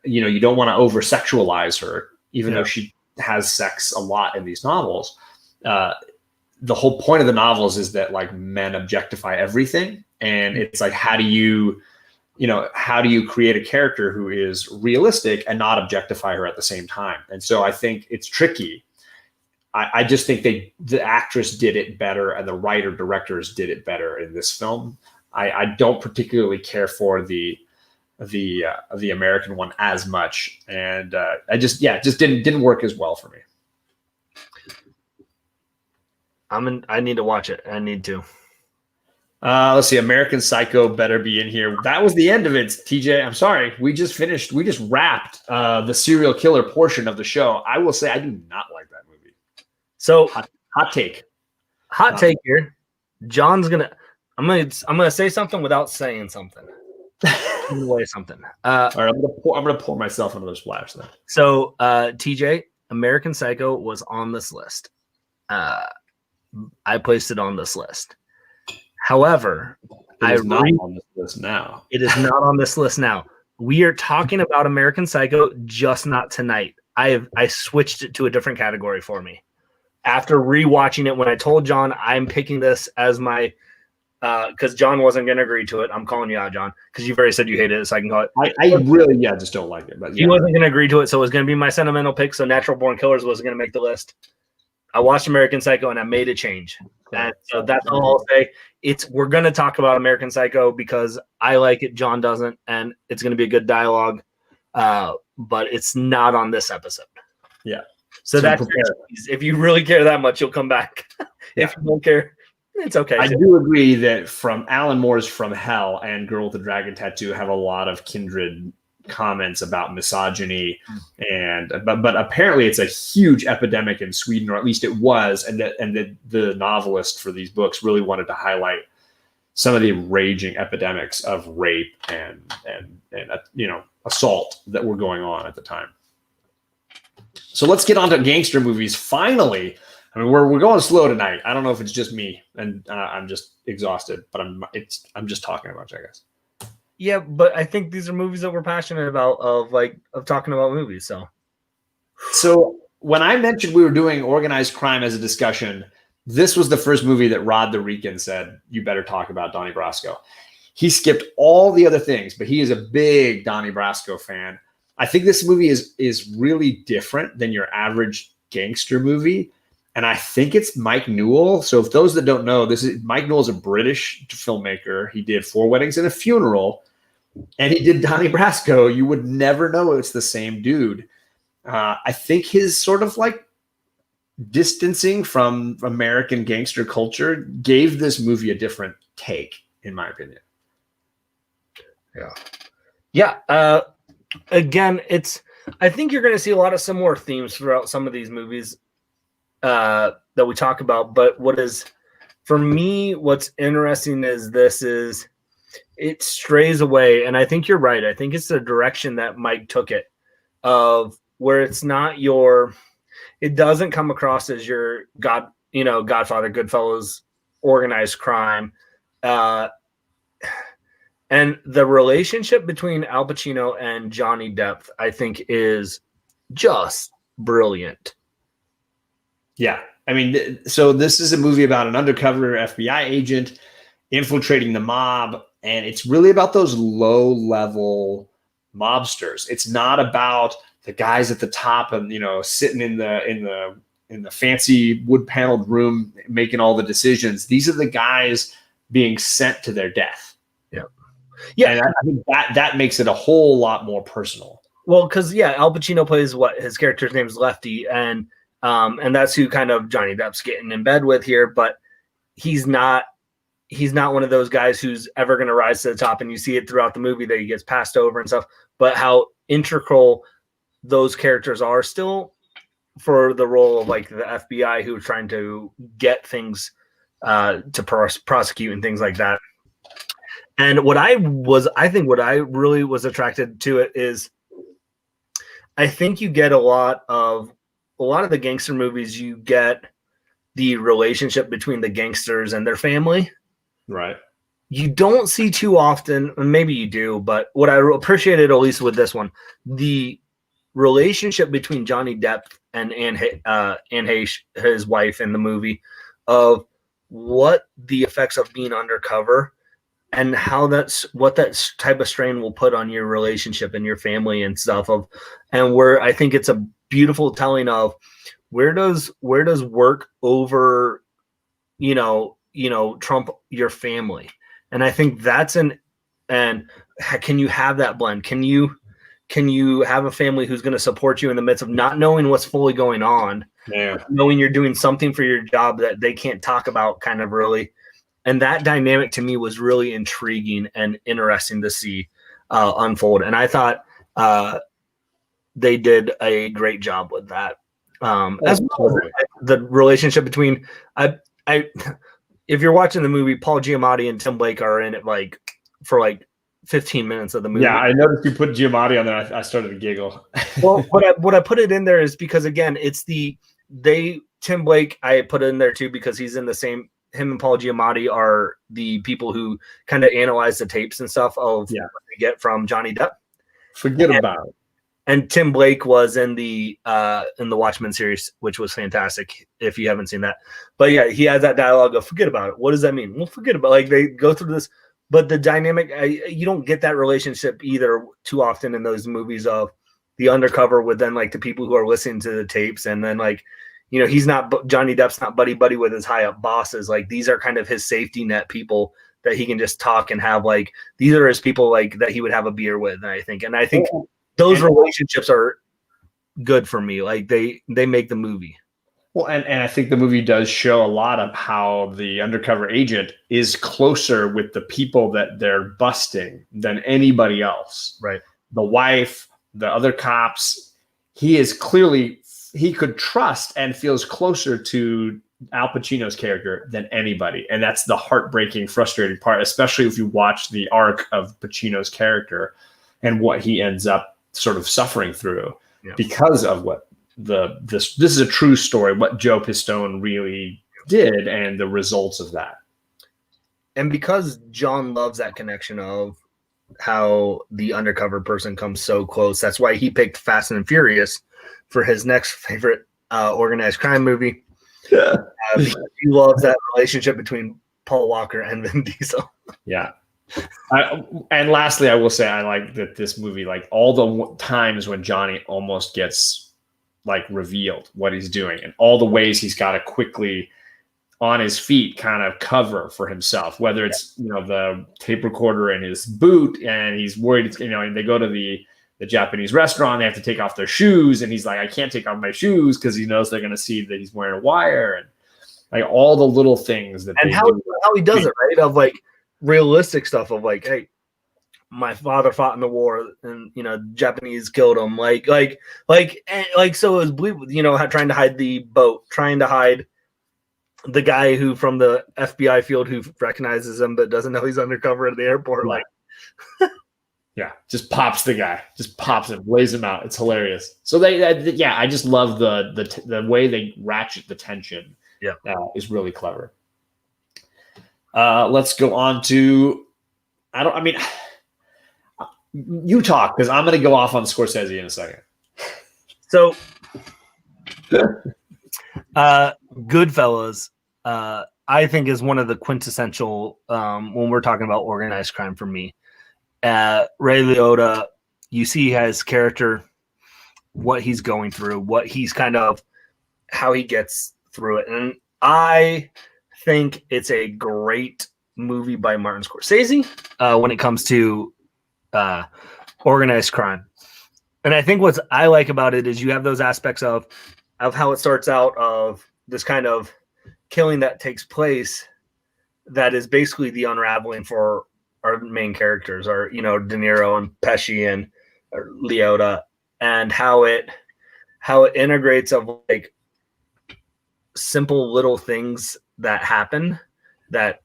you don't want to over sexualize her, even though she has sex a lot in these novels. The whole point of the novels is that like men objectify everything. And it's like, how do you create a character who is realistic and not objectify her at the same time? And so I think it's tricky. I just think the actress did it better and the writer directors did it better in this film. I don't particularly care for the American one as much, and it just didn't work as well for me. I need to watch it. I need to. Let's see. American Psycho better be in here. That was the end of it, TJ. I'm sorry. We just wrapped the serial killer portion of the show. I will say I do not like that movie. So hot take here. John's I'm gonna say something without saying something. Away something. All right, I'm gonna pour myself another splash then. So, TJ, American Psycho was on this list. I placed it on this list. However, it is not on this list now. It is not on this list now. We are talking about American Psycho, just not tonight. I switched it to a different category for me after rewatching it. When I told John I'm picking this as my. Because John wasn't going to agree to it. I'm calling you out, John, because you've already said you hate it, so I can call it. I really, just don't like it. But he wasn't going to agree to it, so it was going to be my sentimental pick. So Natural Born Killers wasn't going to make the list. I watched American Psycho and I made a change. And so that's all I'll say. We're going to talk about American Psycho because I like it, John doesn't, and it's going to be a good dialogue. But it's not on this episode. Yeah. So that's if you really care that much, you'll come back. If you don't care. It's okay. I do agree that from Alan Moore's From Hell and Girl with the Dragon Tattoo have a lot of kindred comments about misogyny, but apparently it's a huge epidemic in Sweden, or at least it was, and the novelist for these books really wanted to highlight some of the raging epidemics of rape and assault that were going on at the time. So let's get on to gangster movies finally. I mean, we're going slow tonight. I don't know if it's just me and I'm just exhausted, but I'm just talking about you, I guess. Yeah, but I think these are movies that we're passionate about of talking about movies. So when I mentioned we were doing organized crime as a discussion, this was the first movie that Rod the Rican said, you better talk about Donnie Brasco. He skipped all the other things, but he is a big Donnie Brasco fan. I think this movie is really different than your average gangster movie. And I think it's Mike Newell. So if those that don't know, Mike Newell is a British filmmaker. He did 4 Weddings and a Funeral, and he did Donnie Brasco. You would never know it's the same dude. I think his sort of like distancing from American gangster culture gave this movie a different take, in my opinion. Yeah. Again, I think you're going to see a lot of similar themes throughout some of these movies that we talk about. But for me, what's interesting is it strays away. And I think you're right. I think it's the direction that Mike took it. of where it's not it doesn't come across as your Godfather, Goodfellas, organized crime. And the relationship between Al Pacino and Johnny Depp, I think, is just brilliant. Yeah. I mean, so this is a movie about an undercover FBI agent infiltrating the mob, and it's really about those low-level mobsters. It's not about the guys at the top and sitting in the fancy wood-paneled room making all the decisions. These are the guys being sent to their death. Yeah, and I think that makes it a whole lot more personal. Well, because Al Pacino plays his character's name is Lefty, and that's who kind of Johnny Depp's getting in bed with here. But he's not one of those guys who's ever going to rise to the top, and you see it throughout the movie that he gets passed over and stuff. But how integral those characters are still for the role of like the FBI who are trying to get things to prosecute and things like that. And what I really was attracted to it is, I think you get a lot of the gangster movies. You get the relationship between the gangsters and their family. Right. You don't see too often, maybe you do, but what I appreciated, at least with this one, the relationship between Johnny Depp and Anne Heche, his wife in the movie, of what the effects of being undercover and how what that type of strain will put on your relationship and your family and stuff and where I think it's a beautiful telling of where does work over, trump your family. And I think and can you have that blend? Can you have a family who's going to support you in the midst of not knowing what's fully going on, knowing you're doing something for your job that they can't talk about kind of really. And that dynamic to me was really intriguing and interesting to see unfold. And I thought they did a great job with that. As well as the relationship between, if you're watching the movie, Paul Giamatti and Tim Blake are in it for 15 minutes of the movie. Yeah, I noticed you put Giamatti on there. I started to giggle. Well, what I put it in there is because, again, it's Tim Blake, I put it in there too because he's in the same. Him and Paul Giamatti are the people who kind of analyze the tapes and stuff of what they get from Johnny Depp. Forget about it. And Tim Blake was in the Watchmen series, which was fantastic if you haven't seen that. But yeah, he has that dialogue of forget about it. What does that mean? Well, forget about it. They go through this, but the dynamic, you don't get that relationship either too often in those movies of the undercover with then the people who are listening to the tapes and then Johnny Depp's not buddy with his high up bosses. These are kind of his safety net people that he can just talk and have these are his people that he would have a beer with. I think those relationships are good for me. They make the movie. Well, and I think the movie does show a lot of how the undercover agent is closer with the people that they're busting than anybody else. Right. The wife, the other cops, he could trust and feels closer to Al Pacino's character than anybody. And that's the heartbreaking, frustrating part, especially if you watch the arc of Pacino's character and what he ends up sort of suffering through because of what this is a true story, what Joe Pistone really did and the results of that. And because John loves that connection of how the undercover person comes so close, that's why he picked Fast and Furious for his next favorite organized crime movie. Yeah. He loves that relationship between Paul Walker and Vin Diesel. Yeah. And lastly, I will say I like that this movie, all the times when Johnny almost gets revealed what he's doing and all the ways he's got to quickly on his feet kind of cover for himself, whether it's the tape recorder in his boot and he's worried and they go to the Japanese restaurant, they have to take off their shoes and he's like, I can't take off my shoes because he knows they're going to see that he's wearing a wire and all the little things that and how he does it, right? Of realistic stuff of hey, my father fought in the war and Japanese killed him, so it was believable, trying to hide the boat, trying to hide the guy who from the FBI field who recognizes him but doesn't know he's undercover at the airport. Yeah, just pops the guy, just pops him, lays him out. It's hilarious. So yeah, I just love the way they ratchet the tension. Yeah, is really clever. Let's go on to you talk because I'm going to go off on Scorsese in a second. So, Goodfellas, I think is one of the quintessential when we're talking about organized crime for me. Ray Liotta, you see his character, what he's going through, what he's kind of, how he gets through it. And I think it's a great movie by Martin Scorsese when it comes to organized crime. And I think what I like about it is you have those aspects of how it starts out of this kind of killing that takes place that is basically the unraveling for our main characters, are De Niro and Pesci and Liotta, and how it integrates of like simple little things that happen that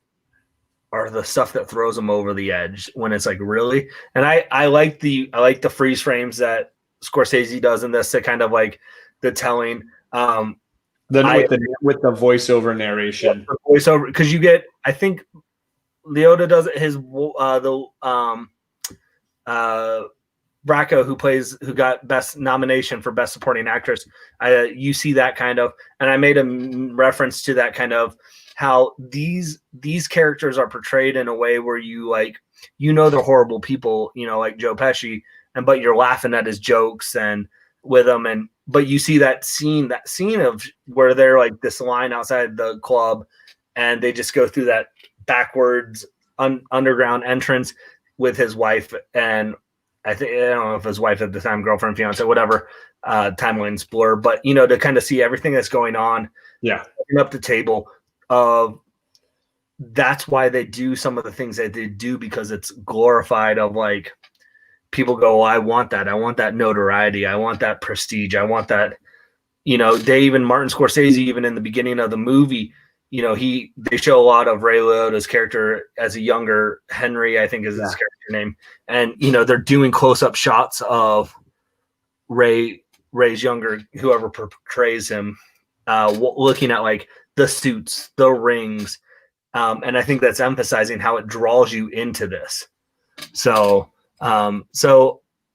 are the stuff that throws them over the edge when it's like really. And I like the freeze frames that Scorsese does in this to kind of like the telling. Then with the voiceover narration, voiceover, because you get, I think Liotta does it. His Bracco, who got best nomination for best supporting actress. You see that kind of, and I made a reference to that kind of how these characters are portrayed in a way where you like, they're horrible people, like Joe Pesci, but you're laughing at his jokes and with him, but you see that scene of where they're like this line outside the club, and they just go through that backwards underground entrance with his wife, and I don't know if his wife at the time, girlfriend, fiance, whatever, timeline's blur, but to kind of see everything that's going on, up the table of, that's why they do some of the things that they do, because it's glorified of like, people go, I want that notoriety, I want that prestige, I want that, Martin Scorsese, even in the beginning of the movie, they show a lot of Ray Liotta's character as a younger Henry, I think is his character name. And, they're doing close-up shots of Ray's younger, whoever portrays him, looking at like the suits, the rings. And I think that's emphasizing how it draws you into this. So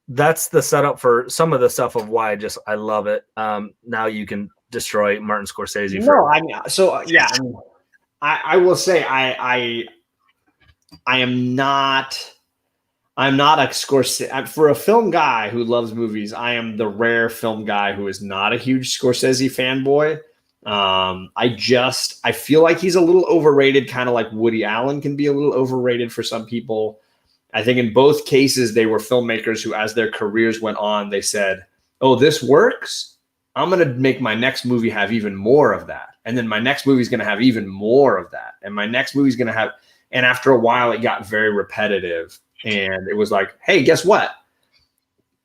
that's the setup for some of the stuff of why I love it. Now you can destroy Martin Scorsese. I will say I'm not a Scorsese. For a film guy who loves movies, I am the rare film guy who is not a huge Scorsese fanboy. I feel like he's a little overrated, kind of like Woody Allen can be a little overrated for some people. I think in both cases, they were filmmakers who, as their careers went on, they said, oh, this works. I'm going to make my next movie have even more of that. And then my next movie is going to have even more of that. And my next movie is going to have, and after a while, it got very repetitive. And it was like, hey, guess what?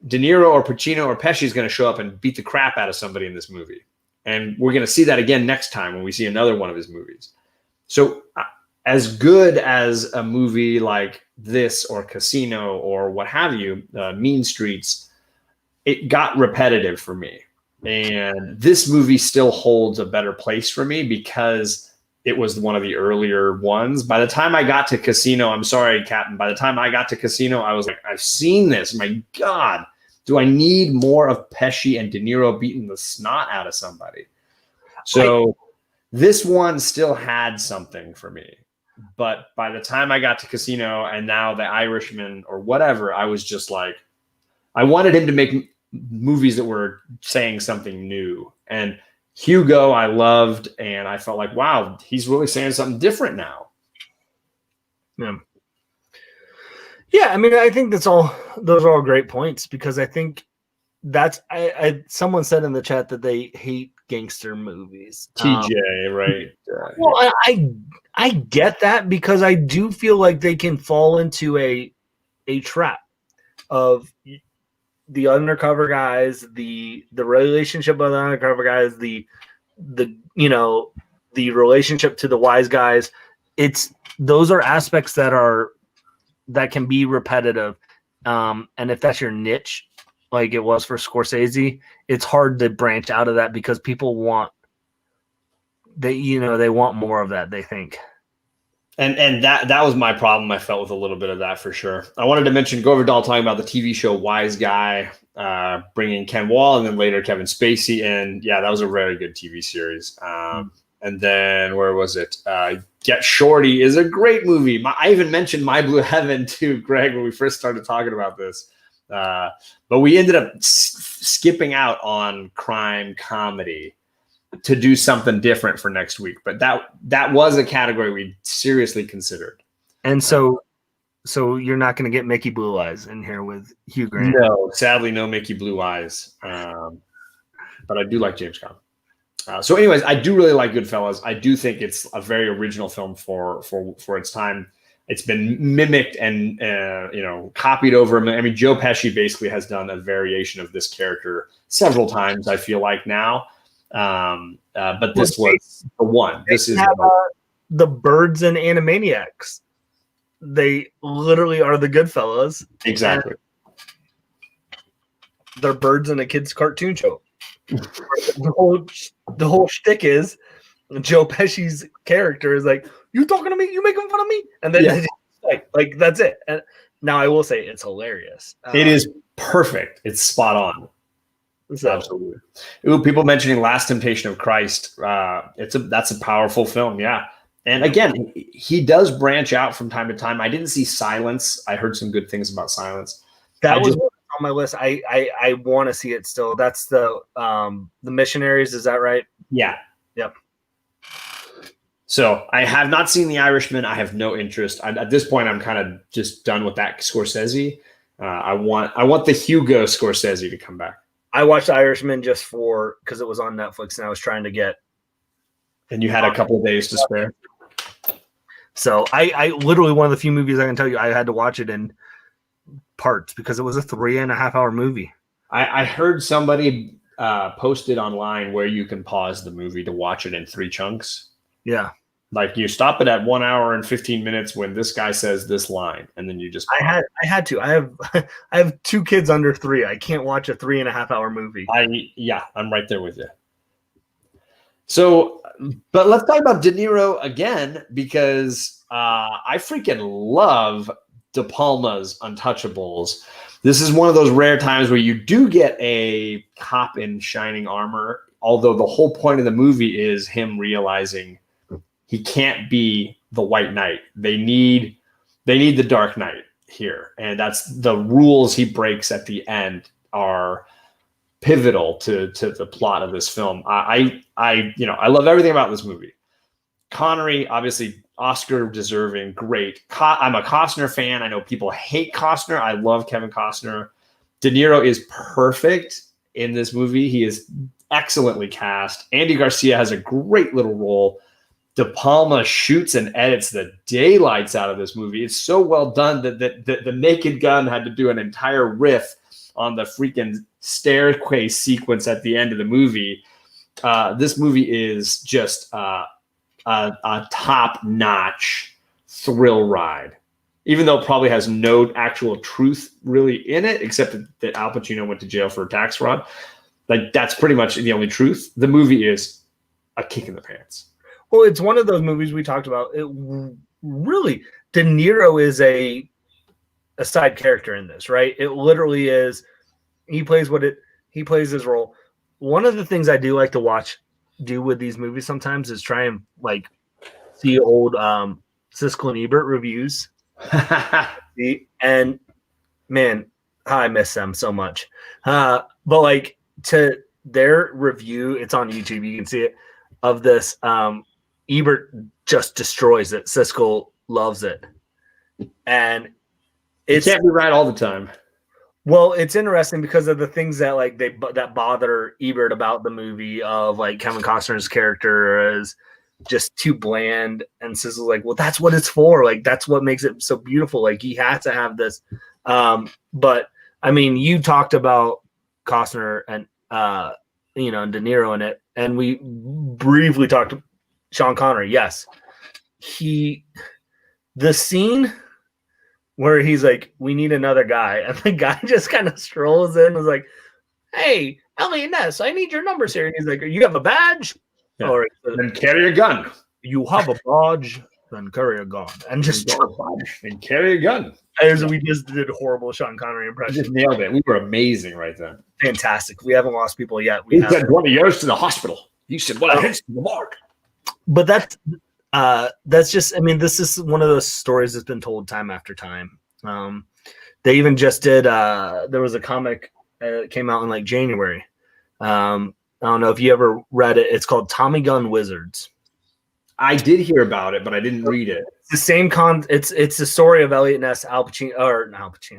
De Niro or Pacino or Pesci is going to show up and beat the crap out of somebody in this movie. And we're going to see that again next time when we see another one of his movies. So as good as a movie like this or Casino or what have you, Mean Streets, it got repetitive for me. And this movie still holds a better place for me because it was one of the earlier ones. By the time I got to Casino, I'm sorry, Captain, by the time I got to Casino, I was like, I've seen this. My God, do I need more of Pesci and De Niro beating the snot out of somebody? So this one still had something for me. But by the time I got to Casino and now The Irishman or whatever, I was just like, I wanted him to make movies that were saying something new. And Hugo I loved, and I felt like, wow, he's really saying something different now. Yeah, I mean, I think those are all great points, because I think that's someone said in the chat that they hate gangster movies. TJ, right? Well, I get that, because I do feel like they can fall into a trap of the undercover guys, the relationship of the undercover guys, the relationship to the wise guys. Those are aspects that can be repetitive. And if that's your niche, like it was for Scorsese, it's hard to branch out of that because people want they want more of that, they think. And that was my problem. I felt with a little bit of that for sure. I wanted to mention Govardal talking about the TV show Wise Guy, bringing Ken Wall and then later Kevin Spacey. And yeah, that was a very good TV series. And then where was it? Get Shorty is a great movie. I even mentioned My Blue Heaven to Greg when we first started talking about this. But we ended up skipping out on crime comedy to do something different for next week. But that was a category we seriously considered. And so you're not going to get Mickey Blue Eyes in here with Hugh Grant. No, sadly, no Mickey Blue Eyes. But I do like James Caan. So anyways, I do really like Goodfellas. I do think it's a very original film for its time. It's been mimicked and copied over. I mean, Joe Pesci basically has done a variation of this character several times, I feel like now. But this was the one. This is the Birds and Animaniacs. They literally are the Goodfellas. Exactly. They're birds in a kid's cartoon show. The whole shtick is Joe Pesci's character is like, "You talking to me? You making fun of me?" And then like that's it. And now I will say it's hilarious. It is perfect. It's spot on. So. Absolutely. Ooh, people mentioning Last Temptation of Christ. That's a powerful film. Yeah. And again, he does branch out from time to time. I didn't see Silence. I heard some good things about Silence. That was on my list. I want to see it still. That's the Missionaries. Is that right? Yeah. Yep. So I have not seen The Irishman. I have no interest. At this point, I'm kind of just done with that Scorsese. I want the Hugo Scorsese to come back. I watched The Irishman just because it was on Netflix and I was trying to get. And you had a couple of days to spare. So I literally, one of the few movies I can tell you I had to watch it in parts because it was a 3.5 hour movie. I heard somebody posted online where you can pause the movie to watch it in 3 chunks. Yeah. Like you stop it at 1 hour and 15 minutes when this guy says this line, and then you just. I had to. I have 2 kids under 3. I can't watch a 3.5 hour movie. I'm right there with you. So, but let's talk about De Niro again because I freaking love De Palma's Untouchables. This is one of those rare times where you do get a cop in shining armor, although the whole point of the movie is him realizing he can't be the White Knight. They need the Dark Knight here, and that's the rules he breaks at the end are pivotal to the plot of this film. I love everything about this movie. Connery, obviously Oscar deserving, great. I'm a Costner fan. I know people hate Costner. I love Kevin Costner. De Niro is perfect in this movie. He is excellently cast. Andy Garcia has a great little role. De Palma shoots and edits the daylights out of this movie. It's so well done that the Naked Gun had to do an entire riff on the freaking staircase sequence at the end of the movie. This movie is just a top-notch thrill ride, even though it probably has no actual truth really in it, except that Al Pacino went to jail for tax fraud. Like that's pretty much the only truth. The movie is a kick in the pants. Well, it's one of those movies we talked about. It really, De Niro is a side character in this, right? It literally is. He plays his role. One of the things I do like to do with these movies sometimes is try and like see old Siskel and Ebert reviews. And man, I miss them so much. But like to their review, it's on YouTube. You can see it of this. Ebert just destroys it. Siskel loves it, and it can't be right all the time. Well, it's interesting because of the things that like that bother Ebert about the movie of like Kevin Costner's character is just too bland, and Siskel's like, well, that's what it's for. Like that's what makes it so beautiful. Like he has to have this. But I mean, you talked about Costner and and De Niro in it, and we briefly talked. Sean Connery, yes. The scene where he's like, "We need another guy," and the guy just kind of strolls in and is like, "Hey, Elliot Ness, I need your numbers here." And he's like, "You have a badge?" Yeah. Or then carry a gun. "You have a badge, then carry a gun," and just and carry a gun. As we just did a horrible Sean Connery impression. Just nailed it. We were amazing right then. Fantastic. We haven't lost people yet. We said 20 years to the hospital. You said, "Well, hits to the mark." But that's just, I mean, this is one of those stories that's been told time after time. They even just did, there was a comic that came out in like January. I don't know if you ever read it. It's called Tommy Gun Wizards. I did hear about it, but I didn't read it. It's the same it's the story of Elliot Ness, Al Capone.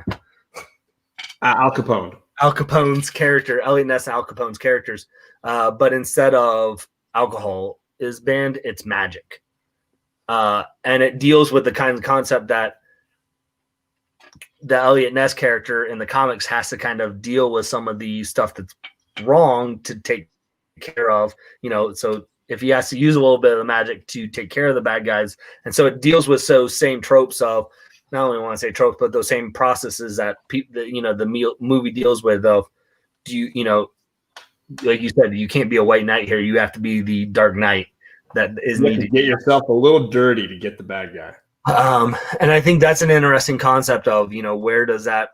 Al Capone's character, Elliot Ness and Al Capone's characters. But instead of alcohol is banned, it's magic. And it deals with the kind of concept that the Elliot Ness character in the comics has to kind of deal with some of the stuff that's wrong to take care of, so if he has to use a little bit of the magic to take care of the bad guys. And so it deals with those same tropes of, not only want to say tropes, but those same processes that the movie deals with of, like you said, you can't be a white knight here. You have to be the dark knight that is needed. To get yourself a little dirty to get the bad guy. And I think that's an interesting concept of, where does that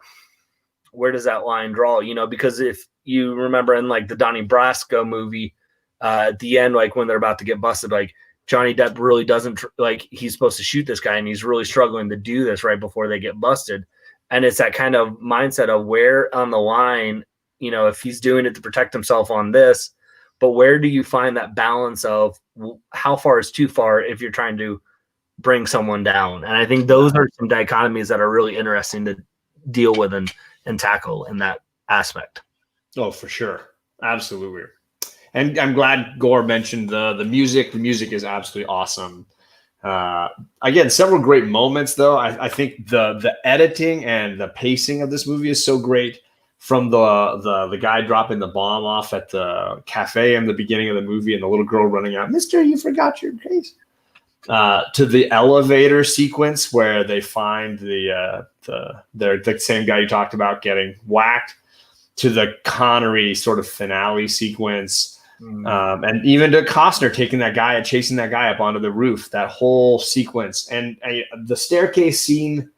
line draw, because if you remember in like the Donnie Brasco movie, at the end, like when they're about to get busted, like Johnny Depp really doesn't he's supposed to shoot this guy and he's really struggling to do this right before they get busted. And it's that kind of mindset of where on the line, if he's doing it to protect himself on this, but where do you find that balance of how far is too far if you're trying to bring someone down? And I think those are some dichotomies that are really interesting to deal with and tackle in that aspect. Oh, for sure. Absolutely. And I'm glad Gore mentioned the music. The music is absolutely awesome. Again, several great moments, though. I think the editing and the pacing of this movie is so great. From the guy dropping the bomb off at the cafe in the beginning of the movie and the little girl running out, "Mister, you forgot your case," to the elevator sequence where they find the same guy you talked about getting whacked, to the Connery sort of finale sequence. And even to Costner taking that guy and chasing that guy up onto the roof, that whole sequence. And the staircase scene,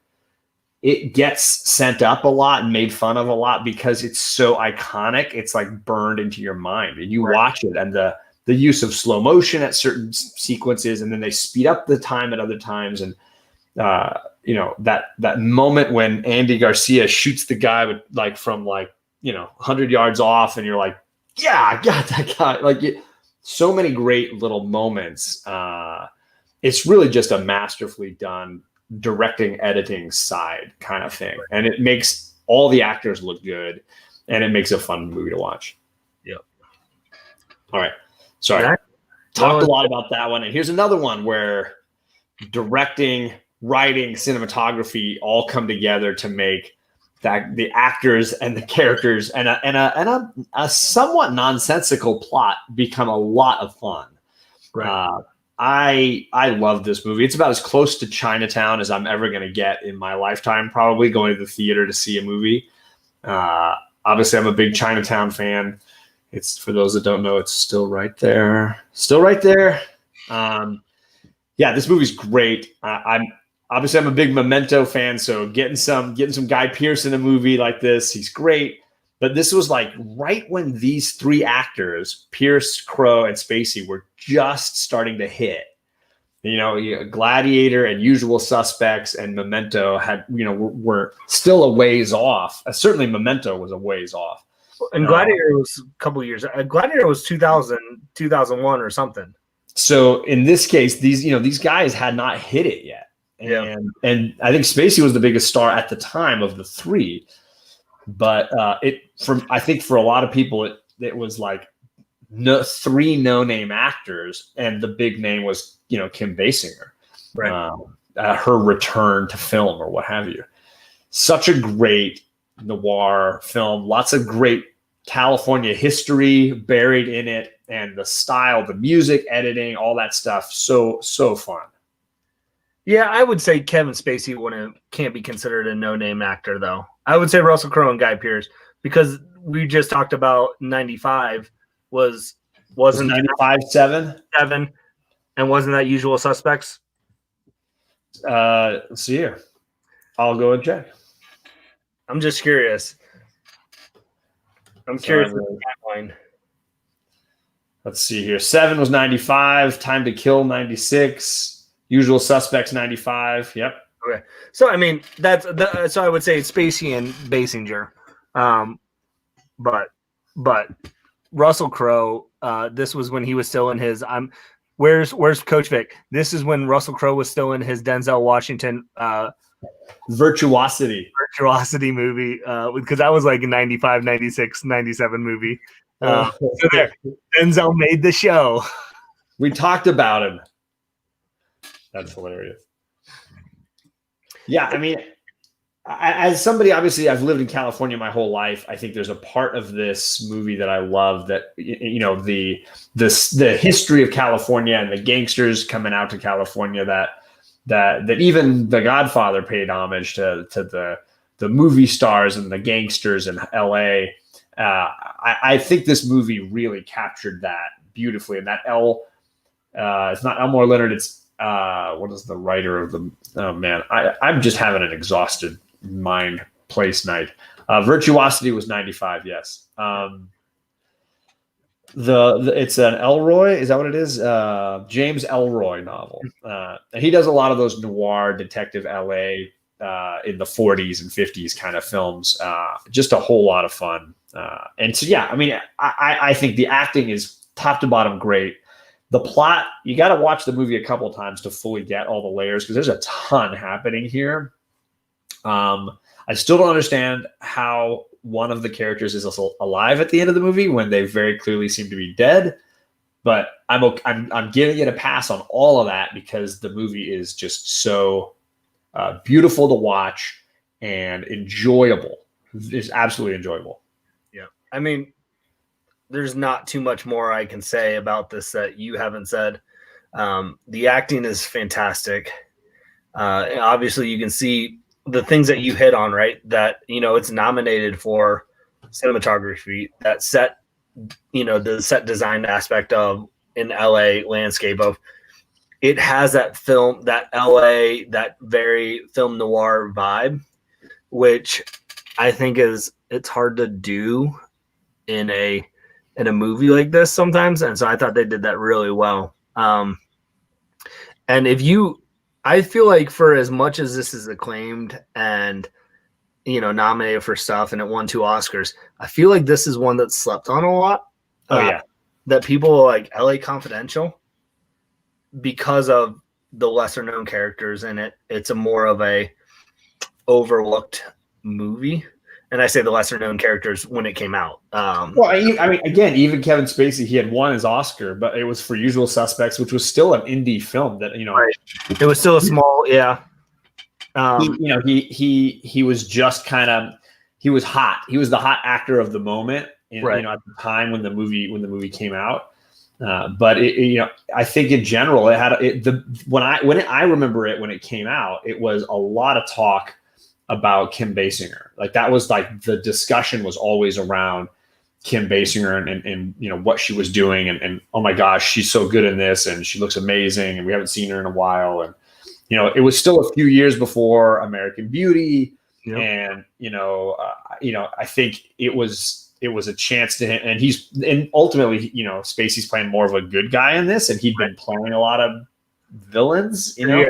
it gets sent up a lot and made fun of a lot because it's so iconic. It's like burned into your mind and you watch it, and the use of slow motion at certain sequences, and then they speed up the time at other times. And, that moment when Andy Garcia shoots the guy with from 100 yards off, and you're like, yeah, I got that guy. So many great little moments. It's really just a masterfully done directing, editing side kind of thing. And it makes all the actors look good, and it makes a fun movie to watch. Yep. All right. Sorry. Talked a lot about that one. And here's another one where directing, writing, cinematography all come together to make that the actors and the characters and a somewhat nonsensical plot become a lot of fun. Right. I love this movie. It's about as close to Chinatown as I'm ever going to get in my lifetime, probably going to the theater to see a movie. Obviously, I'm a big Chinatown fan. It's, for those that don't know, it's still right there. Still right there. Yeah, this movie's great. I'm a big Memento fan, so getting some Guy Pearce in a movie like this, he's great. But this was like right when these three actors, Pearce, Crowe, and Spacey, were just starting to hit. Gladiator and Usual Suspects and Memento were still a ways off. Certainly Memento was a ways off. And Gladiator was a couple of years. Gladiator was 2000, 2001 or something. So in this case, these guys had not hit it yet. And I think Spacey was the biggest star at the time of the three. But I think for a lot of people, it was like three no-name actors, and the big name was Kim Basinger, right? Her return to film or what have you. Such a great noir film, lots of great California history buried in it, and the style, the music, editing, all that stuff, so fun. Yeah, I would say Kevin Spacey can't be considered a no-name actor, though. I would say Russell Crowe and Guy Pearce, because we just talked about 95 wasn't 95 7? 7, and wasn't that Usual Suspects? Let's see here. I'll go and check. I'm just curious. I'm curious with the timeline. Let's see here. 7 was 95. Time to Kill 96. Usual Suspects 95. Yep. Okay. So I mean so I would say Spacey and Basinger. But Russell Crowe, this was when he was still in his where's Coach Vic? This is when Russell Crowe was still in his Denzel Washington Virtuosity movie, because that was like a 95, 96, 97 movie. So there, Denzel made the show. We talked about him. That's hilarious. Yeah, I mean, as somebody, obviously, I've lived in California my whole life. I think there's a part of this movie that I love, that, you know, the history of California and the gangsters coming out to California, that even The Godfather paid homage to the movie stars and the gangsters in LA. I think this movie really captured that beautifully. And that it's not Elmore Leonard, it's what is the writer of the? Oh man, I'm just having an exhausted mind place night. Virtuosity was 95. Yes. It's an Elroy. Is that what it is? James Elroy novel. And he does a lot of those noir detective LA in the 40s and 50s kind of films. Just a whole lot of fun. And so yeah, I mean, I think the acting is top to bottom great. The plot, you got to watch the movie a couple times to fully get all the layers, because there's a ton happening here. I still don't understand how one of the characters is also alive at the end of the movie when they very clearly seem to be dead. But I'm giving it a pass on all of that, because the movie is just so beautiful to watch and enjoyable. It's absolutely enjoyable. Yeah, I mean, there's not too much more I can say about this that you haven't said. The acting is fantastic. Obviously, you can see the things that you hit on, right? That, you know, it's nominated for cinematography, that set, you know, the set design aspect of an LA landscape of it has that film, that LA, that very film noir vibe, which I think it's hard to do in a movie like this sometimes. And so I thought they did that really well. And I feel like for as much as this is acclaimed and, you know, nominated for stuff and it won 2 Oscars, I feel like this is one that's slept on a lot. Oh yeah. That people like LA Confidential, because of the lesser known characters in it. It's a more of a overlooked movie. And I say the lesser known characters when it came out. Well, I mean, again, even Kevin Spacey, he had won his Oscar, but it was for Usual Suspects, which was still an indie film that, you know, right. It was still a small, yeah. He was just kind of, he was hot. He was the hot actor of the moment, Right. You know, at the time when the movie came out. But you know, I think in general, it had when I remember it when it came out, it was a lot of talk about Kim Basinger. Like that was like the discussion was always around Kim Basinger and you know what she was doing and oh my gosh, she's so good in this and she looks amazing and we haven't seen her in a while. And you know, it was still a few years before American Beauty. Yep. And you know, I think it was a chance to him, and ultimately, you know, Spacey's playing more of a good guy in this, and he'd been playing a lot of villains, you know.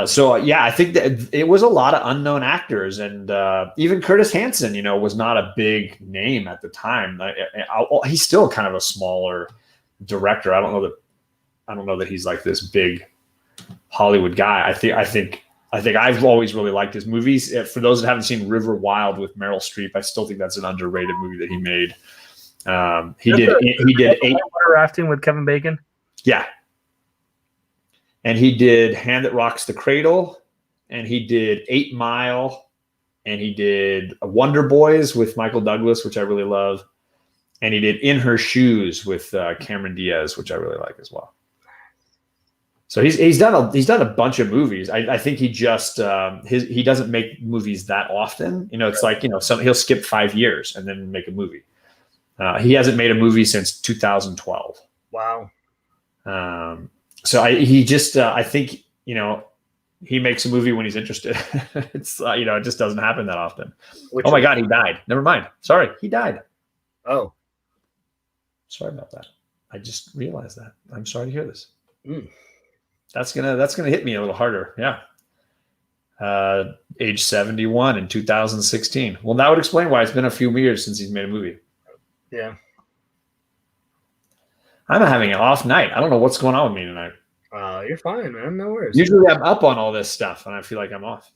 So yeah, I think that it was a lot of unknown actors, and even Curtis Hanson, you know, was not a big name at the time. He's still kind of a smaller director. I don't know that he's like this big Hollywood guy. I think I've always really liked his movies. For those that haven't seen River Wild with Meryl Streep, I still think that's an underrated movie that he made. He did 8 Water Rafting with Kevin Bacon. Yeah. And he did Hand That Rocks the Cradle, and he did 8 Mile, and he did Wonder Boys with Michael Douglas, which I really love. And he did In Her Shoes with Cameron Diaz, which I really like as well. So he's done a bunch of movies. I think he just he doesn't make movies that often. It's like he'll skip 5 years and then make a movie. He hasn't made a movie since 2012. Wow. So I think he makes a movie when he's interested. It's it just doesn't happen that often. Oh my God, he died. Never mind. Sorry, he died. Oh, sorry about that. I just realized that. I'm sorry to hear this. Mm. That's gonna hit me a little harder. Yeah. Age 71 in 2016. Well, that would explain why it's been a few years since he's made a movie. Yeah. I'm having an off night. I don't know what's going on with me tonight. You're fine, man. No worries. Usually I'm up on all this stuff, and I feel like I'm off.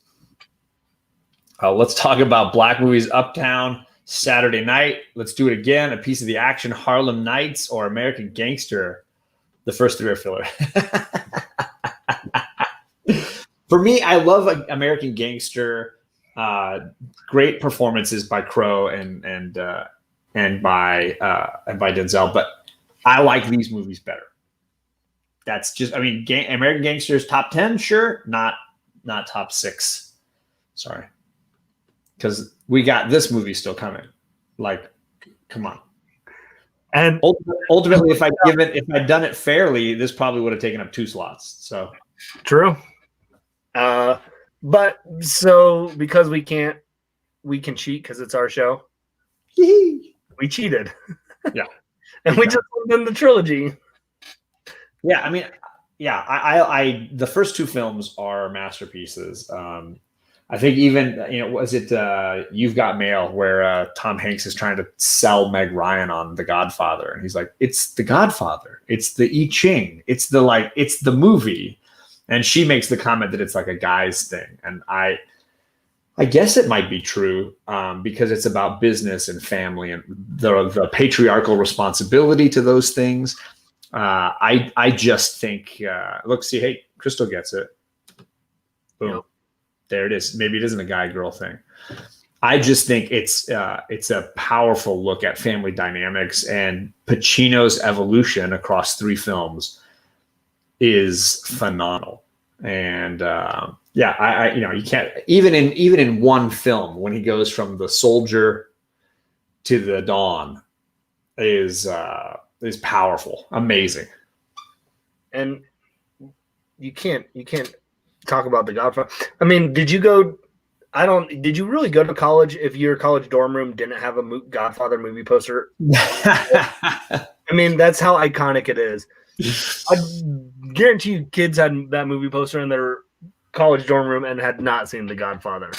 Let's talk about Black Movies Uptown Saturday night. Let's do it again. A Piece of the Action, Harlem Nights, or American Gangster. The first three are filler. For me, I love American Gangster. Great performances by Crow and by Denzel, but I like these movies better. That's just, American Gangster's top 10, sure, not top 6. Sorry, because we got this movie still coming. Like, come on. And ultimately, if I'd done it fairly, this probably would have taken up 2 slots. So true. But so because we can cheat because it's our show. We cheated. Yeah. And we just put in the trilogy. Yeah, I the first 2 films are masterpieces. I think even was it You've Got Mail, where Tom Hanks is trying to sell Meg Ryan on The Godfather, and he's like, it's The Godfather, it's the I Ching, it's the movie, and she makes the comment that it's like a guy's thing, and I guess it might be true because it's about business and family and the patriarchal responsibility to those things. I just think look, see, hey, Crystal gets it. Boom. Yep. There it is. Maybe it isn't a guy-girl thing. I just think it's a powerful look at family dynamics, and Pacino's evolution across 3 films is phenomenal. And you can't even in one film when he goes from the soldier to the Dawn is powerful, amazing. And you can't talk about The Godfather. Did you really go to college if your college dorm room didn't have a Godfather movie poster? That's how iconic it is. I guarantee you kids had that movie poster in their college dorm room and had not seen The Godfather.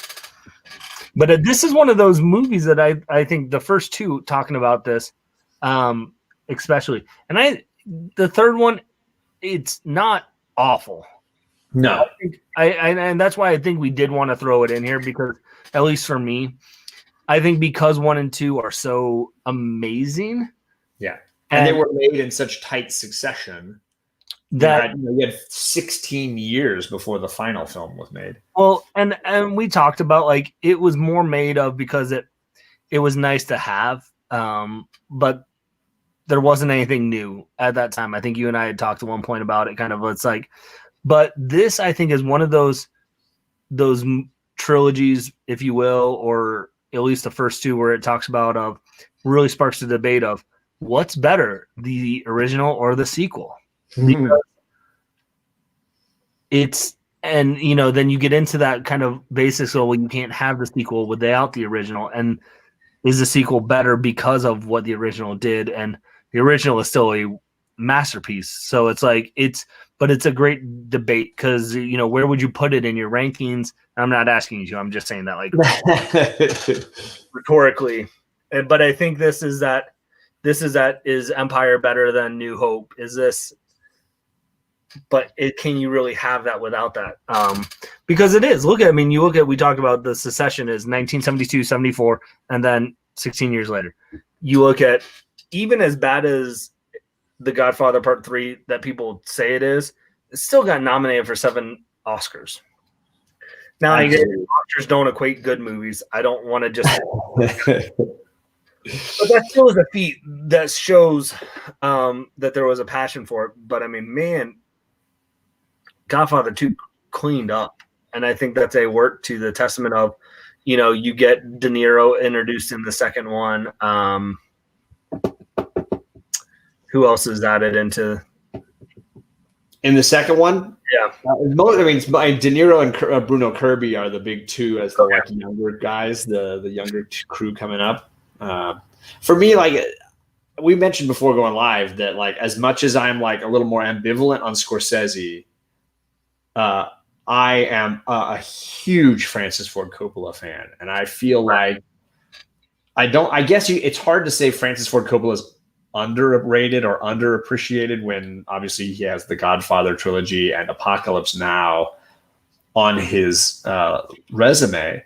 But this is one of those movies that I think the first 2 talking about this, especially, and the third one, it's not awful. No, and that's why I think we did want to throw it in here, because at least for me, I think because 1 and 2 are so amazing. Yeah, and they were made in such tight succession that you had 16 years before the final film was made. Well, and we talked about, like, it was more made of because it was nice to have, but there wasn't anything new at that time. I think you and I had talked at one point about it. Kind of, it's like. But this, I think, is one of those trilogies, if you will, or at least the first 2, where it talks about really sparks the debate of what's better, the original or the sequel. Because then you get into that kind of basics. So, you can't have the sequel without the original, and is the sequel better because of what the original did? And the original is still a masterpiece. So it's like but it's a great debate, because where would you put it in your rankings? I'm not asking you, I'm just saying that, like, rhetorically. But I think is Empire better than New Hope? Is this? But can you really have that without that? Because it is. We talked about the Secession is 1972, 74, and then 16 years later. You look at, even as bad as The Godfather Part 3 that people say it still got nominated for 7 Oscars. Now, Oscars don't equate good movies. I don't want to just but that still is a feat that shows that there was a passion for it. But man, Godfather 2 cleaned up. And I think that's a work to the testament of, you get De Niro introduced in the second one. Who else is added into? In the second one? Yeah. De Niro and Bruno Kirby are the big two as the like younger guys, the younger crew coming up. For me, like we mentioned before going live, that like as much as I'm like a little more ambivalent on Scorsese, I am a huge Francis Ford Coppola fan, and I feel like it's hard to say Francis Ford Coppola is underrated or underappreciated when obviously he has the Godfather trilogy and Apocalypse Now on his resume.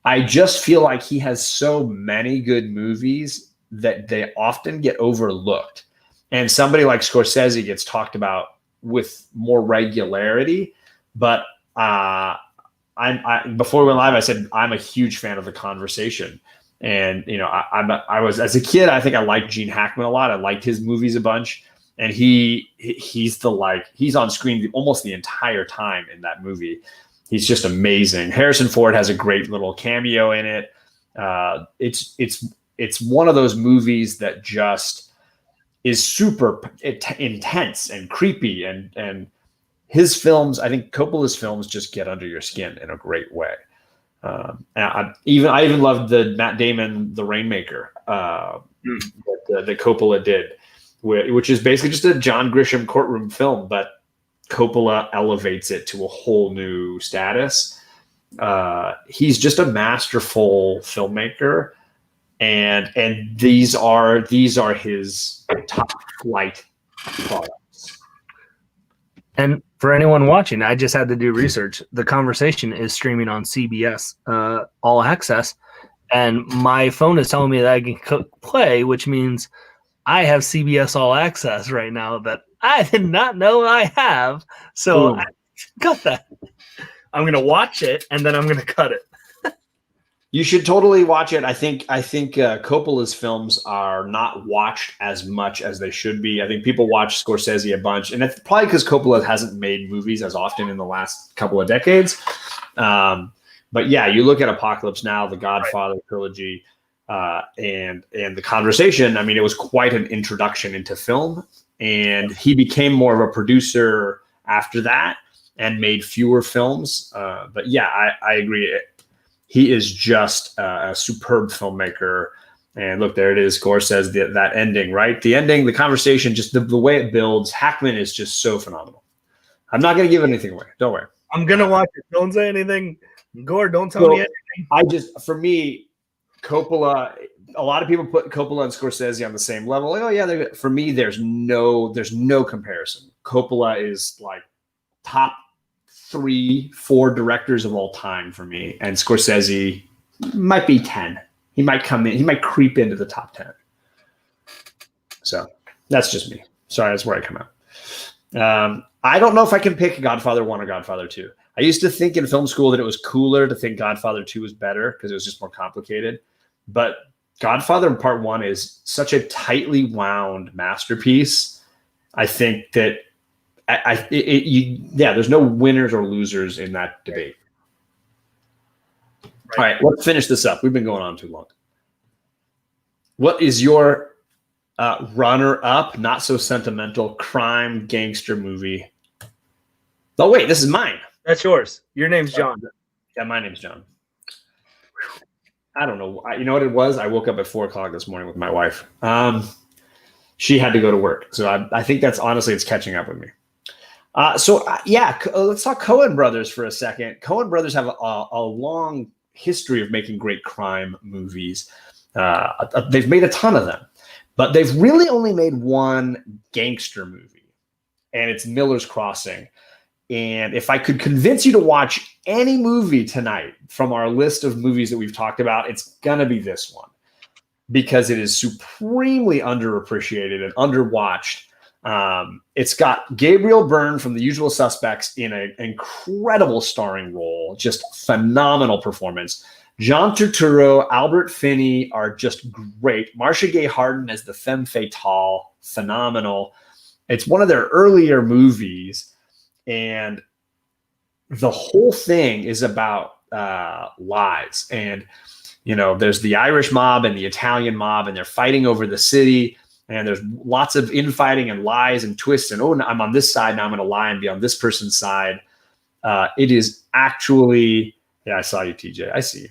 I just feel like he has so many good movies that they often get overlooked. And somebody like Scorsese gets talked about with more regularity. But before we went live, I said I'm a huge fan of The Conversation. And, I was, as a kid, I think I liked Gene Hackman a lot. I liked his movies a bunch. And he's on screen almost the entire time in that movie. He's just amazing. Harrison Ford has a great little cameo in it. It's one of those movies that just is super intense and creepy. And his films, I think Coppola's films just get under your skin in a great way. I even loved the Matt Damon, The Rainmaker, that Coppola did, which is basically just a John Grisham courtroom film, but Coppola elevates it to a whole new status. He's just a masterful filmmaker, and these are his top flight products. And for anyone watching, I just had to do research. The Conversation is streaming on CBS All Access, and my phone is telling me that I can play, which means I have CBS All Access right now that I did not know I have. So I got that. I'm going to watch it, and then I'm going to cut it. You should totally watch it. I think Coppola's films are not watched as much as they should be. I think people watch Scorsese a bunch, and it's probably because Coppola hasn't made movies as often in the last couple of decades. But yeah, you look at Apocalypse Now, the Godfather trilogy, and The Conversation. I mean, it was quite an introduction into film, and he became more of a producer after that and made fewer films. But yeah, I agree. He is just a superb filmmaker. And look, there it is. Gore says that ending, right? The ending, The Conversation, just the way it builds. Hackman is just so phenomenal. I'm not going to give anything away. Don't worry. I'm going to watch it. Don't say anything. Gore, don't tell me anything. For me, Coppola, a lot of people put Coppola and Scorsese on the same level. Like, oh yeah, for me, there's no comparison. Coppola is like top 3-4 directors of all time for me, and Scorsese might be 10. He might come in. He might creep into the top 10. So that's just me. Sorry, that's where I come out. I don't know if I can pick Godfather 1 or Godfather 2. I used to think in film school that it was cooler to think Godfather 2 was better because it was just more complicated. But Godfather Part 1 is such a tightly wound masterpiece. I think that there's no winners or losers in that debate. Right. All right, let's finish this up. We've been going on too long. What is your runner-up, not so sentimental crime gangster movie? Oh wait, this is mine. That's yours. Your name's John. Yeah, my name's John. I don't know. You know what it was? I woke up at 4:00 this morning with my wife. She had to go to work, so I think that's honestly it's catching up with me. Let's talk Coen Brothers for a second. Coen Brothers have a long history of making great crime movies. They've made a ton of them, but they've really only made one gangster movie, and it's Miller's Crossing. And if I could convince you to watch any movie tonight from our list of movies that we've talked about, it's going to be this one because it is supremely underappreciated and underwatched. It's got Gabriel Byrne from The Usual Suspects in an incredible starring role, just phenomenal performance. John Turturro, Albert Finney are just great. Marcia Gay Harden as the femme fatale, phenomenal. It's one of their earlier movies, and the whole thing is about lies. And, there's the Irish mob and the Italian mob, and they're fighting over the city. And there's lots of infighting and lies and twists. And, oh, I'm on this side. Now I'm going to lie and be on this person's side. It is actually, yeah, I saw you, TJ. I see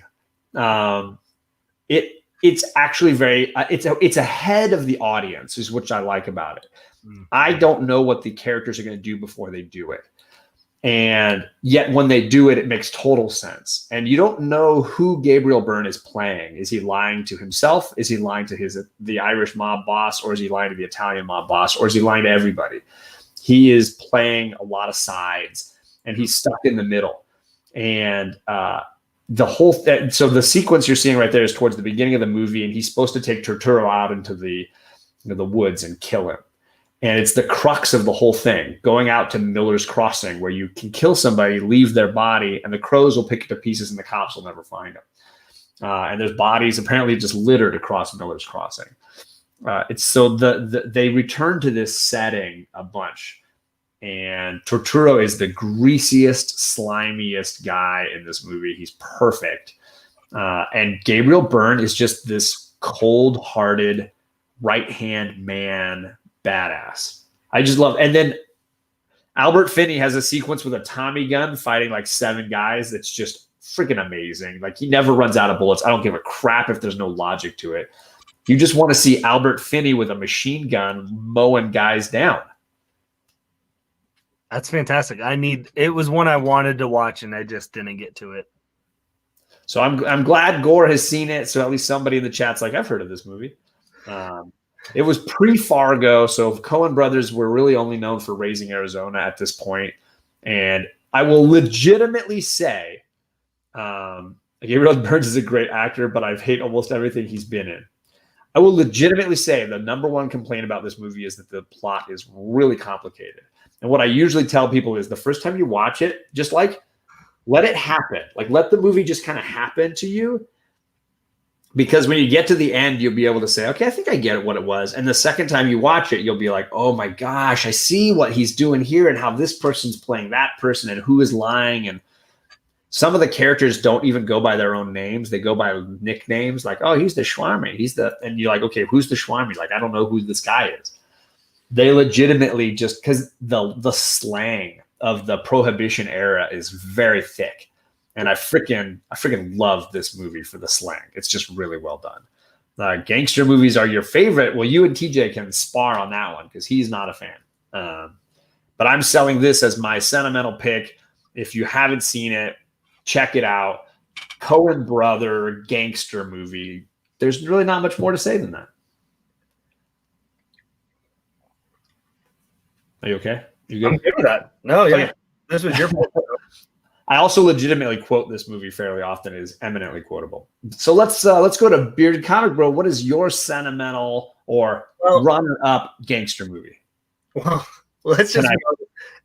you. It's actually very, it's ahead of the audience, is what I like about it. Mm-hmm. I don't know what the characters are going to do before they do it. And yet when they do it, it makes total sense. And you don't know who Gabriel Byrne is playing. Is he lying to himself? Is he lying to the Irish mob boss? Or is he lying to the Italian mob boss? Or is he lying to everybody? He is playing a lot of sides, and he's stuck in the middle. And the whole so the sequence you're seeing right there is towards the beginning of the movie, and he's supposed to take Turturro out into the woods and kill him. And it's the crux of the whole thing, going out to Miller's Crossing, where you can kill somebody, leave their body, and the crows will pick it to pieces and the cops will never find them. And there's bodies apparently just littered across Miller's Crossing. It's so they return to this setting a bunch. And Turturro is the greasiest, slimiest guy in this movie. He's perfect. And Gabriel Byrne is just this cold-hearted, right-hand man badass. I just love. And then Albert Finney has a sequence with a Tommy gun fighting like 7 guys that's just freaking amazing. Like, he never runs out of bullets. I don't give a crap if there's no logic to it. You just want to see Albert Finney with a machine gun mowing guys down. That's fantastic. It was one I wanted to watch and I just didn't get to it. So I'm glad Gore has seen it. So at least somebody in the chat's like, I've heard of this movie. It was pre-Fargo, so Coen brothers were really only known for Raising Arizona at this point. And I will legitimately say, Gabriel Byrne is a great actor, but I hate almost everything he's been in. I will legitimately say the number one complaint about this movie is that the plot is really complicated. And what I usually tell people is the first time you watch it, just let it happen. Let the movie just kind of happen to you. Because when you get to the end, you'll be able to say, okay, I think I get what it was. And the second time you watch it, you'll be like, oh my gosh, I see what he's doing here and how this person's playing that person and who is lying. And some of the characters don't even go by their own names. They go by nicknames like, oh, he's the Schwarmy. And you're like, okay, who's the Schwarmy? I don't know who this guy is. They legitimately just, because the slang of the Prohibition era is very thick. And I freaking love this movie for the slang. It's just really well done. Gangster movies are your favorite. Well, you and TJ can spar on that one because he's not a fan. But I'm selling this as my sentimental pick. If you haven't seen it, check it out. Coen brother gangster movie. There's really not much more to say than that. Are you okay? You good? I'm good with that. No, yeah. Okay. This was your pick. I also legitimately quote this movie fairly often. It is eminently quotable. So let's go to Bearded Comic Bro. What is your sentimental or runner-up gangster movie? Well, let's just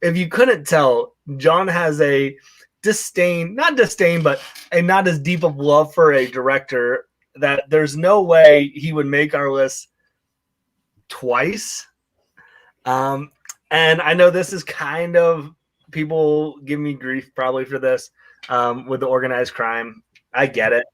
if you couldn't tell, John has a not disdain, but a not as deep of love for a director that there's no way he would make our list twice. And I know this is kind of, people give me grief probably for this with the organized crime. I get it.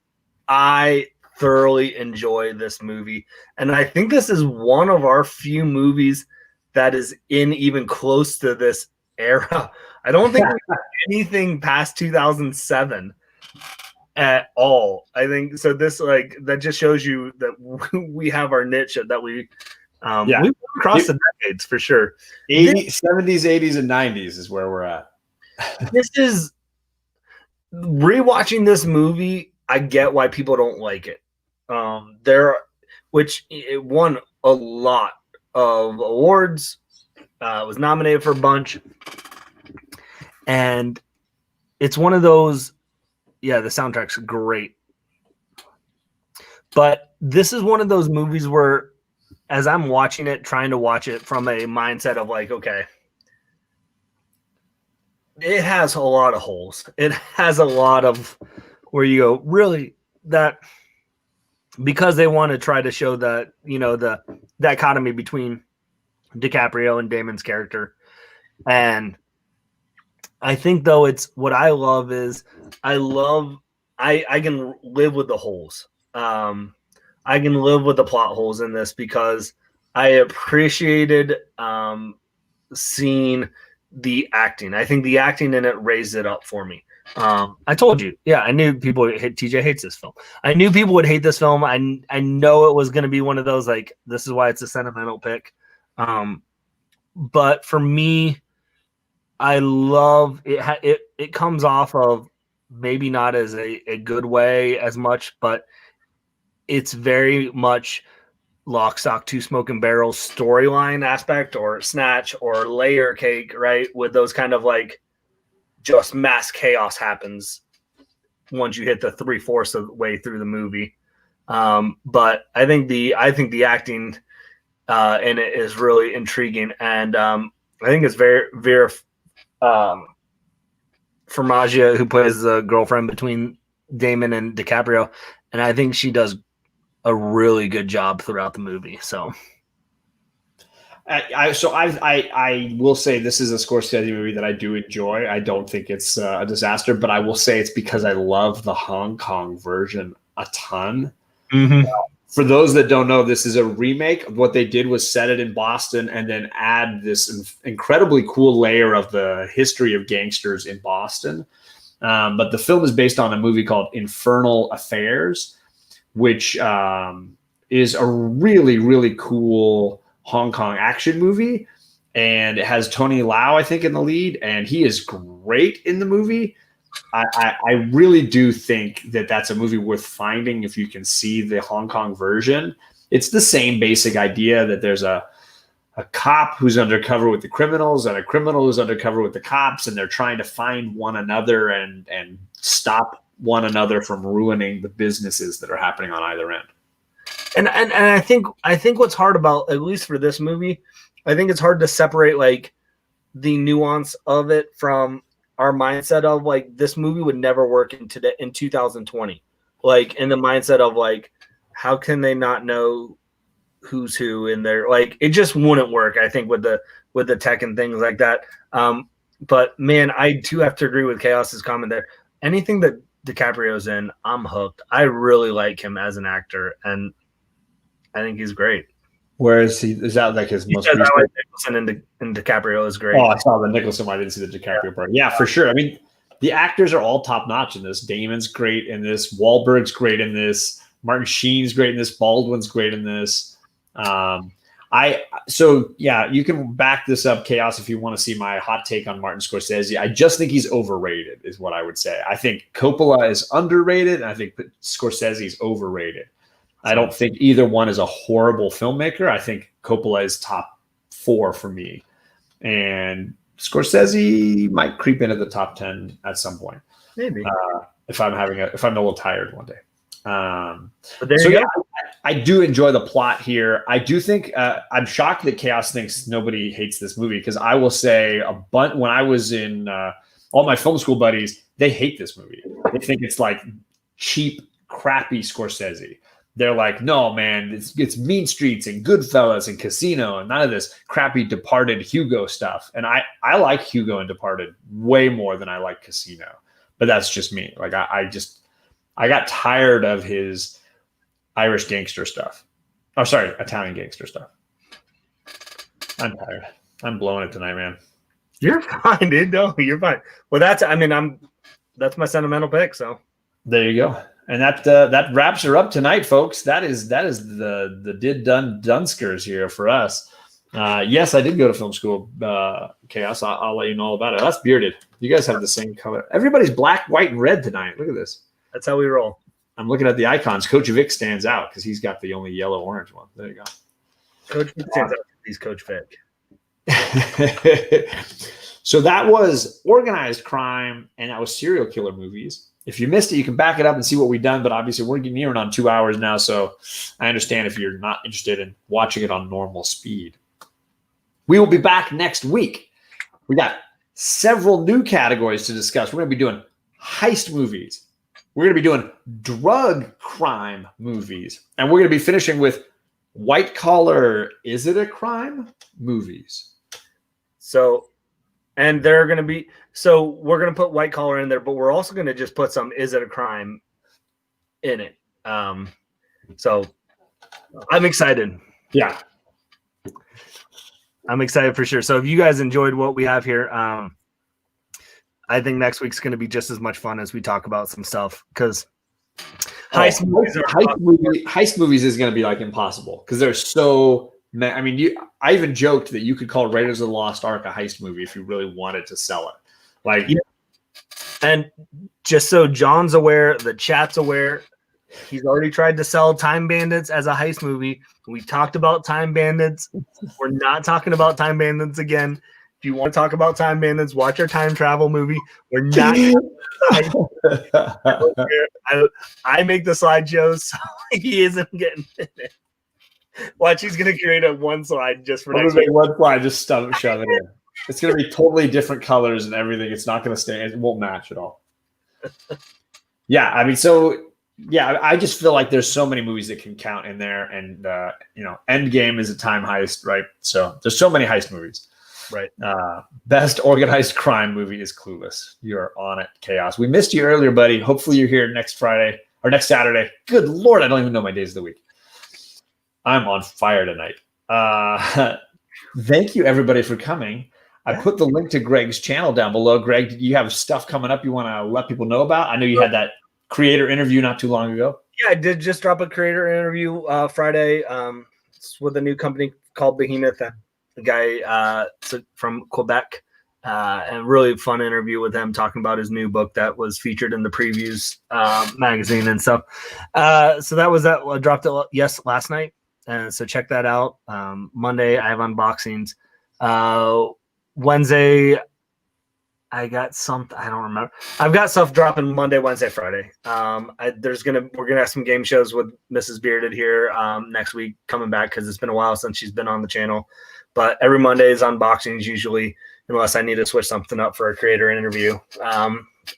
I thoroughly enjoy this movie. And I think this is one of our few movies that is in even close to this era. I don't think anything past 2007 at all. I think so. This that just shows you that we have our niche that we we've across the decades for sure. 70s, 80s, and 90s is where we're at. This is rewatching this movie. I get why people don't like it. It won a lot of awards. Was nominated for a bunch, and it's one of those. Yeah, the soundtrack's great, but this is one of those movies where, as I'm watching it, trying to watch it from a mindset of okay, it has a lot of holes. It has a lot of where you go, really, that because they want to try to show that, the dichotomy between DiCaprio and Damon's character. And I think though it's what I love is I can live with the holes. I can live with the plot holes in this because I appreciated seeing the acting. I think the acting in it raised it up for me. I told you, yeah, I knew people would hate. TJ hates this film. I knew people would hate this film. I know it was going to be one of those like this is why it's a sentimental pick. But for me, I love it. It comes off of maybe not as a good way as much, but it's very much Lock, Stock, Two Smoking Barrels storyline aspect or Snatch or Layer Cake, right? With those kind of like just mass chaos happens once you hit the 3/4 of the way through the movie. But I think the acting in it is really intriguing, and I think it's Vera Farmiga who plays the girlfriend between Damon and DiCaprio, and I think she does a really good job throughout the movie. So I will say this is a Scorsese movie that I do enjoy. I don't think it's a disaster, but I will say it's because I love the Hong Kong version a ton. mm-hmm. For those that don't know, this is a remake. What they did was set it in Boston and then add this incredibly cool layer of the history of gangsters in Boston. But the film is based on a movie called Infernal Affairs, which is a really, really cool Hong Kong action movie. And it has Tony Lau, I think, in the lead. And he is great in the movie. I really do think that that's a movie worth finding if you can see the Hong Kong version. It's the same basic idea that there's a cop who's undercover with the criminals and a criminal who's undercover with the cops, and they're trying to find one another and stop one another from ruining the businesses that are happening on either end. And I think what's hard about, at least for this movie, I think it's hard to separate like the nuance of it from our mindset of like this movie would never work in 2020, like in the mindset of like how can they not know who's who in there, like it just wouldn't work, I think, with the tech and things like that. But man, I do have to agree with Chaos's comment there. Anything that DiCaprio's in, I'm hooked. I really like him as an actor, and I think he's great. Where is he? Is that like his most recent? I like Nicholson and DiCaprio is great. Oh, I saw the Nicholson one. I didn't see the DiCaprio part. Yeah, for sure. I mean, the actors are all top notch in this. Damon's great in this. Wahlberg's great in this. Martin Sheen's great in this. Baldwin's great in this. So yeah, you can back this up, Chaos, if you want to see my hot take on Martin Scorsese. I just think he's overrated, is what I would say. I think Coppola is underrated, and I think Scorsese is overrated. I don't think either one is a horrible filmmaker. I think Coppola is top 4 for me, and Scorsese might creep into the top 10 at some point. Maybe if I'm a little tired one day. But there you go. Yeah, I do enjoy the plot here. I do think I'm shocked that Chaos thinks nobody hates this movie, because I will say when I was in all my film school buddies, they hate this movie. They think it's like cheap, crappy Scorsese. They're like, no, man, it's Mean Streets and Goodfellas and Casino and none of this crappy Departed Hugo stuff. And I like Hugo and Departed way more than I like Casino. But that's just me. Like I got tired of his Irish gangster stuff. Oh, sorry, Italian gangster stuff. I'm tired. I'm blowing it tonight, man. You're fine, dude. No, you're fine. Well, that's my sentimental pick. So there you go. And that wraps her up tonight, folks. That is the Dunskers here for us. Yes, I did go to film school, Chaos. I'll let you know all about it. That's bearded. You guys have the same color. Everybody's black, white, and red tonight. Look at this. That's how we roll. I'm looking at the icons. Coach Vic stands out because he's got the only yellow-orange one. There you go. Coach Vic stands out because he's Coach Vic. So that was organized crime, and that was serial killer movies. If you missed it, you can back it up and see what we've done. But obviously, we're nearing on 2 hours now, so I understand if you're not interested in watching it on normal speed. We will be back next week. We got several new categories to discuss. We're going to be doing heist movies. We're going to be doing drug crime movies. And we're going to be finishing with white collar, is it a crime movies. So And they're going to be, so we're going to put White Collar in there, but we're also going to just put some Is It a Crime in it. So I'm excited. Yeah. I'm excited for sure. So if you guys enjoyed what we have here, I think next week's going to be just as much fun as we talk about some stuff, because heist movies is going to be like impossible because they're so. I mean, I even joked that you could call Raiders of the Lost Ark a heist movie if you really wanted to sell it. Like, yeah. And just so John's aware, the chat's aware, he's already tried to sell Time Bandits as a heist movie. We talked about Time Bandits. We're not talking about Time Bandits again. If you want to talk about Time Bandits, watch our time travel movie. We're not. I make the slideshows, so he isn't getting it. Watch, he's going to create a one slide just for next week. One slide, just shove it in. It's going to be totally different colors and everything. It's not going to stay. It won't match at all. Yeah, I mean, so yeah, I just feel like there's so many movies that can count in there, and Endgame is a time heist, right? So there's so many heist movies, right? Best organized crime movie is Clueless. You're on it, Chaos. We missed you earlier, buddy. Hopefully you're here next Friday or next Saturday. Good Lord, I don't even know my days of the week. I'm on fire tonight. Thank you, everybody, for coming. I put the link to Greg's channel down below. Greg, do you have stuff coming up you want to let people know about? I know you had that creator interview not too long ago. Yeah, I did just drop a creator interview Friday. It's with a new company called Behemoth. The guy from Quebec. And really fun interview with him talking about his new book that was featured in the Previews magazine and stuff. So that was that. I dropped it last night. So check that out. Monday, I have unboxings. Wednesday, I got something. I don't remember. I've got stuff dropping Monday, Wednesday, Friday. We're gonna have some game shows with Mrs. Bearded here next week, coming back because it's been a while since she's been on the channel. But every Monday is unboxings usually, unless I need to switch something up for a creator interview.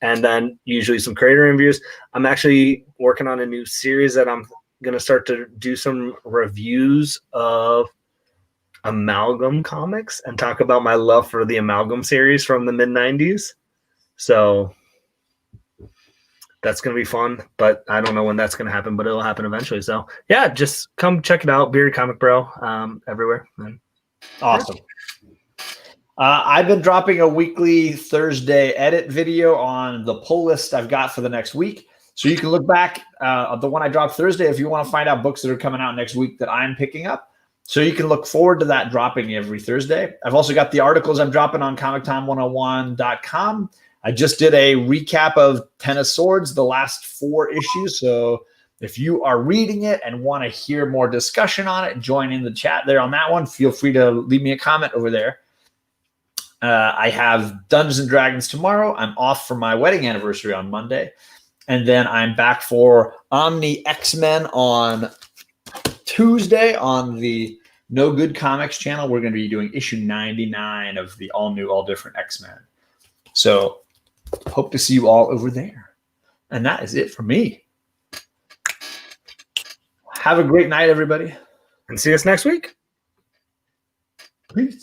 And then usually some creator interviews. I'm actually working on a new series that I'm going to start to do some reviews of Amalgam comics and talk about my love for the Amalgam series from the mid-90s. So that's going to be fun, but I don't know when that's going to happen, but it'll happen eventually. So yeah, just come check it out. Bearded Comic Bro everywhere. Awesome. I've been dropping a weekly Thursday edit video on the pull list I've got for the next week. So you can look back at the one I dropped Thursday if you want to find out books that are coming out next week that I'm picking up. So you can look forward to that dropping every Thursday. I've also got the articles I'm dropping on comictime101.com. I just did a recap of Ten of Swords, the last 4 issues. So if you are reading it and want to hear more discussion on it, join in the chat there on that one. Feel free to leave me a comment over there. I have Dungeons and Dragons tomorrow. I'm off for my wedding anniversary on Monday. And then I'm back for Omni X-Men on Tuesday on the No Good Comics channel. We're going to be doing issue 99 of the all-new, all-different X-Men. So hope to see you all over there. And that is it for me. Have a great night, everybody. And see us next week. Peace.